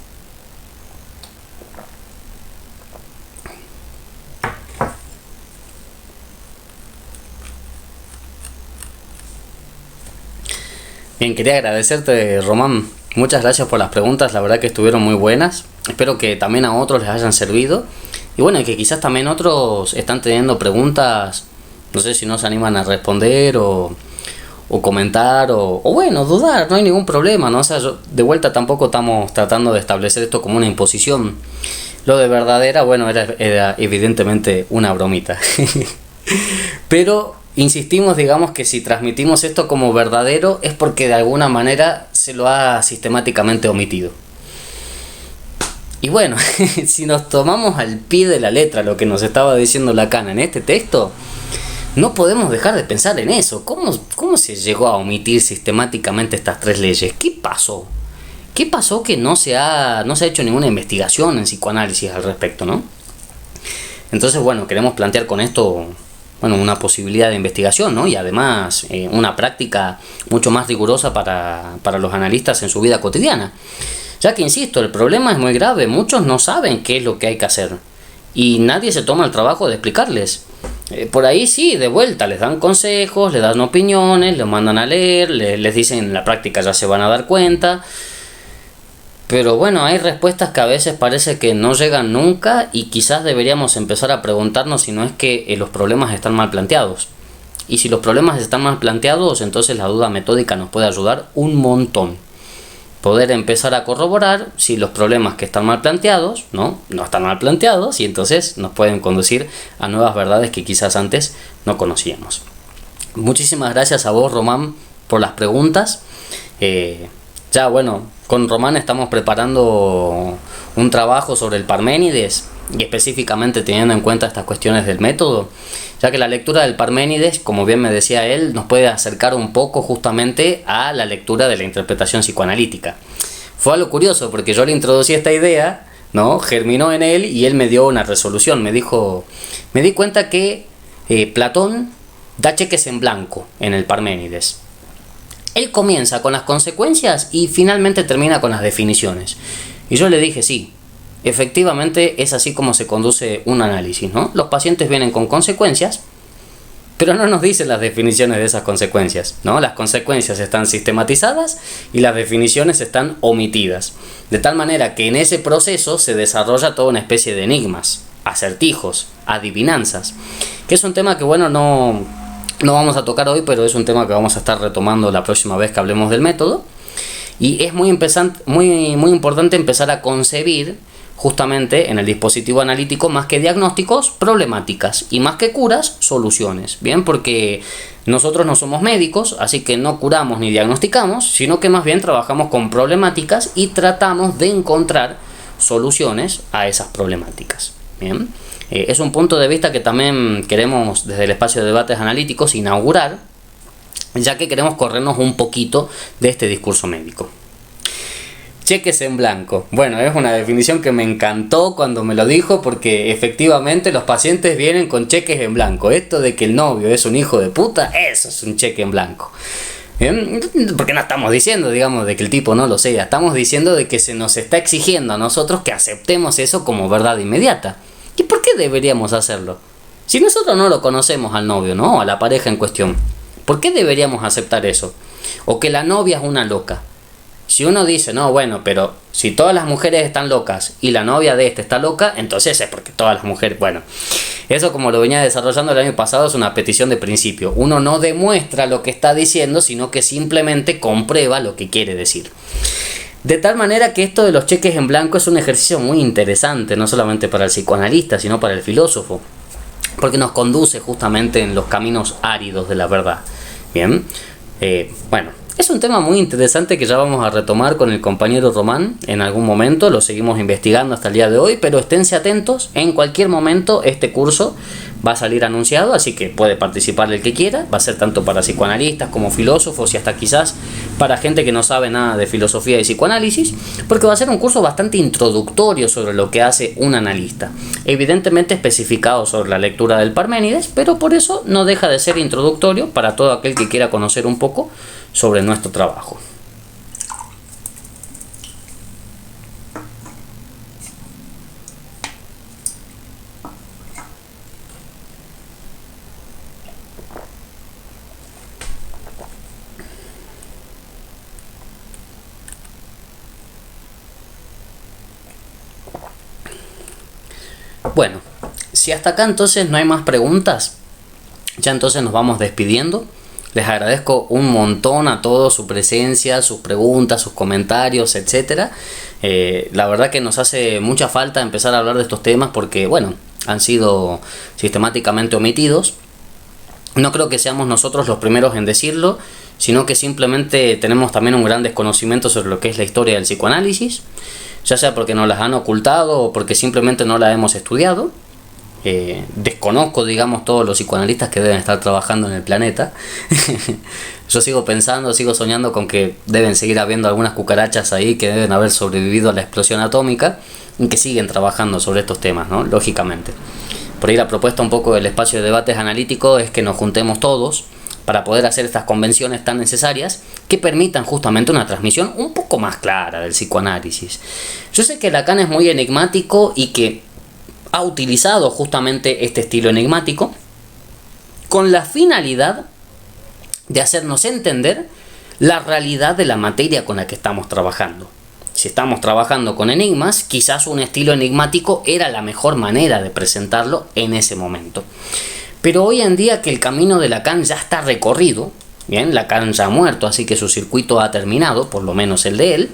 A: Bien, quería agradecerte, Román. Muchas gracias por las preguntas, la verdad que estuvieron muy buenas. Espero que también a otros les hayan servido. Y bueno, que quizás también otros están teniendo preguntas, no sé si no se animan a responder o comentar o bueno, dudar, no hay ningún problema, ¿no? O sea, de vuelta tampoco estamos tratando de establecer esto como una imposición. Lo de verdadera, bueno, era evidentemente una bromita. Pero insistimos, digamos, que si transmitimos esto como verdadero es porque de alguna manera se lo ha sistemáticamente omitido. Y bueno, si nos tomamos al pie de la letra lo que nos estaba diciendo Lacan en este texto, no podemos dejar de pensar en eso. ¿Cómo se llegó a omitir sistemáticamente estas 3 leyes? ¿Qué pasó? ¿Qué pasó que no se ha hecho ninguna investigación en psicoanálisis al respecto, ¿no? Entonces, bueno, queremos plantear con esto, bueno, una posibilidad de investigación, ¿no? Y además una práctica mucho más rigurosa para los analistas en su vida cotidiana. Ya que, insisto, el problema es muy grave. Muchos no saben qué es lo que hay que hacer. Y nadie se toma el trabajo de explicarles. Por ahí sí, de vuelta, les dan consejos, les dan opiniones, les mandan a leer, les dicen en la práctica ya se van a dar cuenta. Pero bueno, hay respuestas que a veces parece que no llegan nunca y quizás deberíamos empezar a preguntarnos si no es que los problemas están mal planteados. y si los problemas están mal planteados, entonces la duda metódica nos puede ayudar un montón. Poder empezar a corroborar si los problemas que están mal planteados, no están mal planteados, y entonces nos pueden conducir a nuevas verdades que quizás antes no conocíamos. Muchísimas gracias a vos, Román, por las preguntas. Ya bueno, con Román estamos preparando un trabajo sobre el Parménides, y específicamente teniendo en cuenta estas cuestiones del método, ya que la lectura del Parménides, como bien me decía él, nos puede acercar un poco justamente a la lectura de la interpretación psicoanalítica. Fue algo curioso porque yo le introducí esta idea, ¿no? Germinó en él y él me dio una resolución. Me dijo, me di cuenta que Platón da cheques en blanco en el Parménides. Él comienza con las consecuencias y finalmente termina con las definiciones. Y yo le dije, sí, efectivamente es así como se conduce un análisis, ¿no? Los pacientes vienen con consecuencias, pero no nos dicen las definiciones de esas consecuencias, ¿no? Las consecuencias están sistematizadas y las definiciones están omitidas. De tal manera que en ese proceso se desarrolla toda una especie de enigmas, acertijos, adivinanzas, que es un tema que, bueno, no vamos a tocar hoy, pero es un tema que vamos a estar retomando la próxima vez que hablemos del método. Y es muy importante empezar a concebir justamente en el dispositivo analítico, más que diagnósticos, problemáticas, y más que curas, soluciones. Bien, porque nosotros no somos médicos, así que no curamos ni diagnosticamos, sino que más bien trabajamos con problemáticas y tratamos de encontrar soluciones a esas problemáticas. Bien, es un punto de vista que también queremos desde el espacio de debates analíticos inaugurar, ya que queremos corrernos un poquito de este discurso médico. Cheques en blanco. Bueno, es una definición que me encantó cuando me lo dijo, porque efectivamente los pacientes vienen con cheques en blanco. Esto de que el novio es un hijo de puta, eso es un cheque en blanco. ¿Bien? Porque no estamos diciendo, digamos, de que el tipo no lo sea. Estamos diciendo de que se nos está exigiendo a nosotros que aceptemos eso como verdad inmediata. ¿Y por qué deberíamos hacerlo? Si nosotros no lo conocemos al novio, ¿no? A la pareja en cuestión, ¿por qué deberíamos aceptar eso? O que la novia es una loca. Si uno dice, no, bueno, pero si todas las mujeres están locas y la novia de este está loca, entonces es porque todas las mujeres... Bueno, eso, como lo venía desarrollando el año pasado, es una petición de principio. Uno no demuestra lo que está diciendo, sino que simplemente comprueba lo que quiere decir. De tal manera que esto de los cheques en blanco es un ejercicio muy interesante, no solamente para el psicoanalista, sino para el filósofo, porque nos conduce justamente en los caminos áridos de la verdad. Bien, bueno, es un tema muy interesante que ya vamos a retomar con el compañero Román en algún momento. Lo seguimos investigando hasta el día de hoy, pero esténse atentos. En cualquier momento este curso va a salir anunciado, así que puede participar el que quiera. Va a ser tanto para psicoanalistas como filósofos y hasta quizás para gente que no sabe nada de filosofía y psicoanálisis, porque va a ser un curso bastante introductorio sobre lo que hace un analista. Evidentemente especificado sobre la lectura del Parménides, pero por eso no deja de ser introductorio para todo aquel que quiera conocer un poco sobre nuestro trabajo. Bueno, si hasta acá entonces no hay más preguntas, ya entonces nos vamos despidiendo. Les agradezco un montón a todos su presencia, sus preguntas, sus comentarios, etcétera. La verdad que nos hace mucha falta empezar a hablar de estos temas porque, bueno, han sido sistemáticamente omitidos. No creo que seamos nosotros los primeros en decirlo, sino que simplemente tenemos también un gran desconocimiento sobre lo que es la historia del psicoanálisis, ya sea porque nos las han ocultado o porque simplemente no la hemos estudiado. Desconozco, digamos, todos los psicoanalistas que deben estar trabajando en el planeta. Yo sigo pensando, sigo soñando con que deben seguir habiendo algunas cucarachas ahí que deben haber sobrevivido a la explosión atómica y que siguen trabajando sobre estos temas, ¿no? Lógicamente. Por ahí la propuesta un poco del espacio de debates analítico es que nos juntemos todos para poder hacer estas convenciones tan necesarias que permitan justamente una transmisión un poco más clara del psicoanálisis. Yo sé que Lacan es muy enigmático y que ha utilizado justamente este estilo enigmático con la finalidad de hacernos entender la realidad de la materia con la que estamos trabajando. Si estamos trabajando con enigmas, quizás un estilo enigmático era la mejor manera de presentarlo en ese momento. Pero hoy en día que el camino de Lacan ya está recorrido, bien, Lacan ya ha muerto, así que su circuito ha terminado, por lo menos el de él,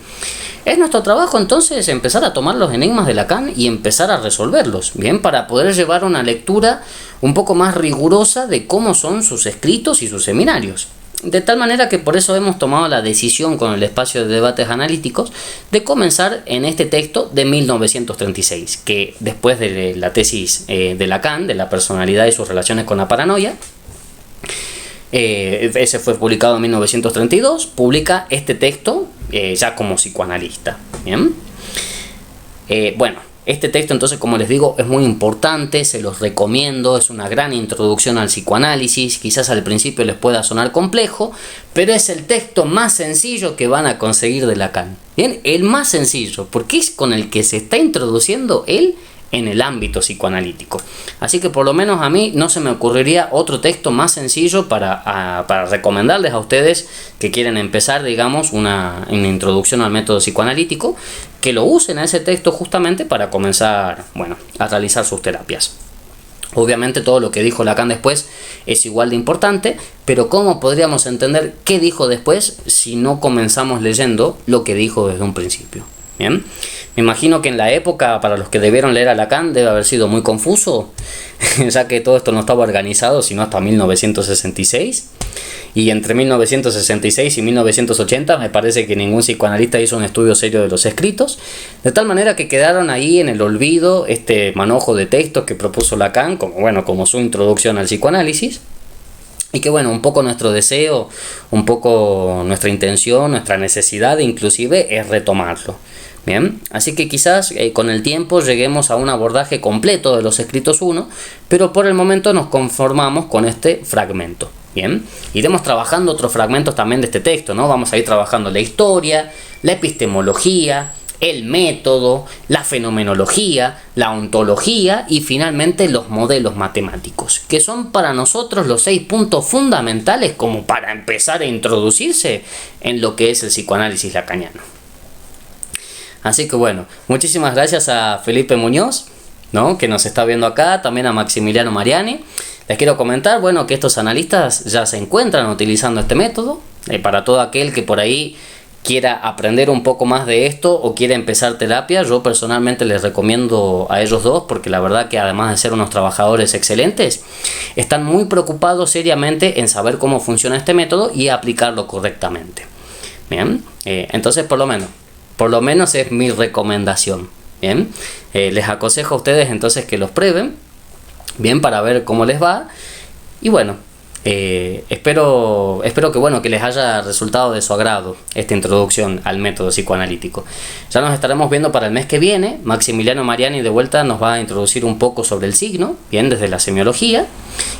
A: es nuestro trabajo entonces empezar a tomar los enigmas de Lacan y empezar a resolverlos, bien, para poder llevar una lectura un poco más rigurosa de cómo son sus escritos y sus seminarios. De tal manera que por eso hemos tomado la decisión con el espacio de debates analíticos de comenzar en este texto de 1936, que después de la tesis de Lacan, de la personalidad y sus relaciones con la paranoia, ese fue publicado en 1932, publica este texto ya como psicoanalista. ¿Bien? Bueno, este texto entonces, como les digo, es muy importante, se los recomiendo, es una gran introducción al psicoanálisis, quizás al principio les pueda sonar complejo, pero es el texto más sencillo que van a conseguir de Lacan. Bien, el más sencillo, porque es con el que se está introduciendo él en el ámbito psicoanalítico. Así que por lo menos a mí no se me ocurriría otro texto más sencillo para recomendarles a ustedes que quieren empezar, digamos, una introducción al método psicoanalítico, que lo usen a ese texto justamente para comenzar, bueno, a realizar sus terapias. Obviamente todo lo que dijo Lacan después es igual de importante, pero ¿cómo podríamos entender qué dijo después si no comenzamos leyendo lo que dijo desde un principio? Bien, me imagino que en la época para los que debieron leer a Lacan debe haber sido muy confuso, ya que todo esto no estaba organizado sino hasta 1966, y entre 1966 y 1980 me parece que ningún psicoanalista hizo un estudio serio de los escritos, de tal manera que quedaron ahí en el olvido este manojo de textos que propuso Lacan como su introducción al psicoanálisis. Y que bueno, un poco nuestro deseo, un poco nuestra intención, nuestra necesidad inclusive es retomarlo. Bien, así que quizás con el tiempo lleguemos a un abordaje completo de los escritos 1, pero por el momento nos conformamos con este fragmento. Bien, iremos trabajando otros fragmentos también de este texto, ¿no? Vamos a ir trabajando la historia, la epistemología, el método, la fenomenología, la ontología y finalmente los modelos matemáticos, que son para nosotros los 6 puntos fundamentales como para empezar a introducirse en lo que es el psicoanálisis lacaniano. Así que bueno, muchísimas gracias a Felipe Muñoz, ¿no?, que nos está viendo acá, también a Maximiliano Mariani. Les quiero comentar, bueno, que estos analistas ya se encuentran utilizando este método, para todo aquel que por ahí quiera aprender un poco más de esto o quiera empezar terapia. Yo personalmente les recomiendo a ellos dos porque la verdad que además de ser unos trabajadores excelentes, están muy preocupados seriamente en saber cómo funciona este método y aplicarlo correctamente. Bien, entonces por lo menos es mi recomendación. Bien, les aconsejo a ustedes entonces que los prueben, bien, para ver cómo les va. Y bueno, espero que les haya resultado de su agrado esta introducción al método psicoanalítico. Ya nos estaremos viendo para el mes que viene. Maximiliano Mariani de vuelta nos va a introducir un poco sobre el signo, bien, desde la semiología,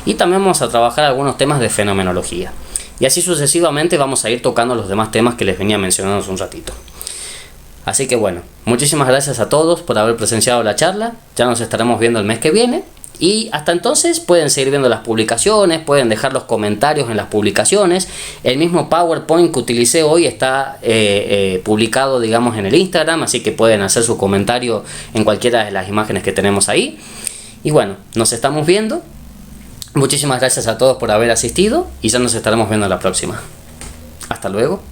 A: y también vamos a trabajar algunos temas de fenomenología. Y así sucesivamente vamos a ir tocando los demás temas que les venía mencionando hace un ratito. Así que bueno, muchísimas gracias a todos por haber presenciado la charla. Ya nos estaremos viendo el mes que viene. Y hasta entonces pueden seguir viendo las publicaciones, pueden dejar los comentarios en las publicaciones. El mismo PowerPoint que utilicé hoy está publicado, digamos, en el Instagram, así que pueden hacer su comentario en cualquiera de las imágenes que tenemos ahí. Y bueno, nos estamos viendo. Muchísimas gracias a todos por haber asistido y ya nos estaremos viendo la próxima. Hasta luego.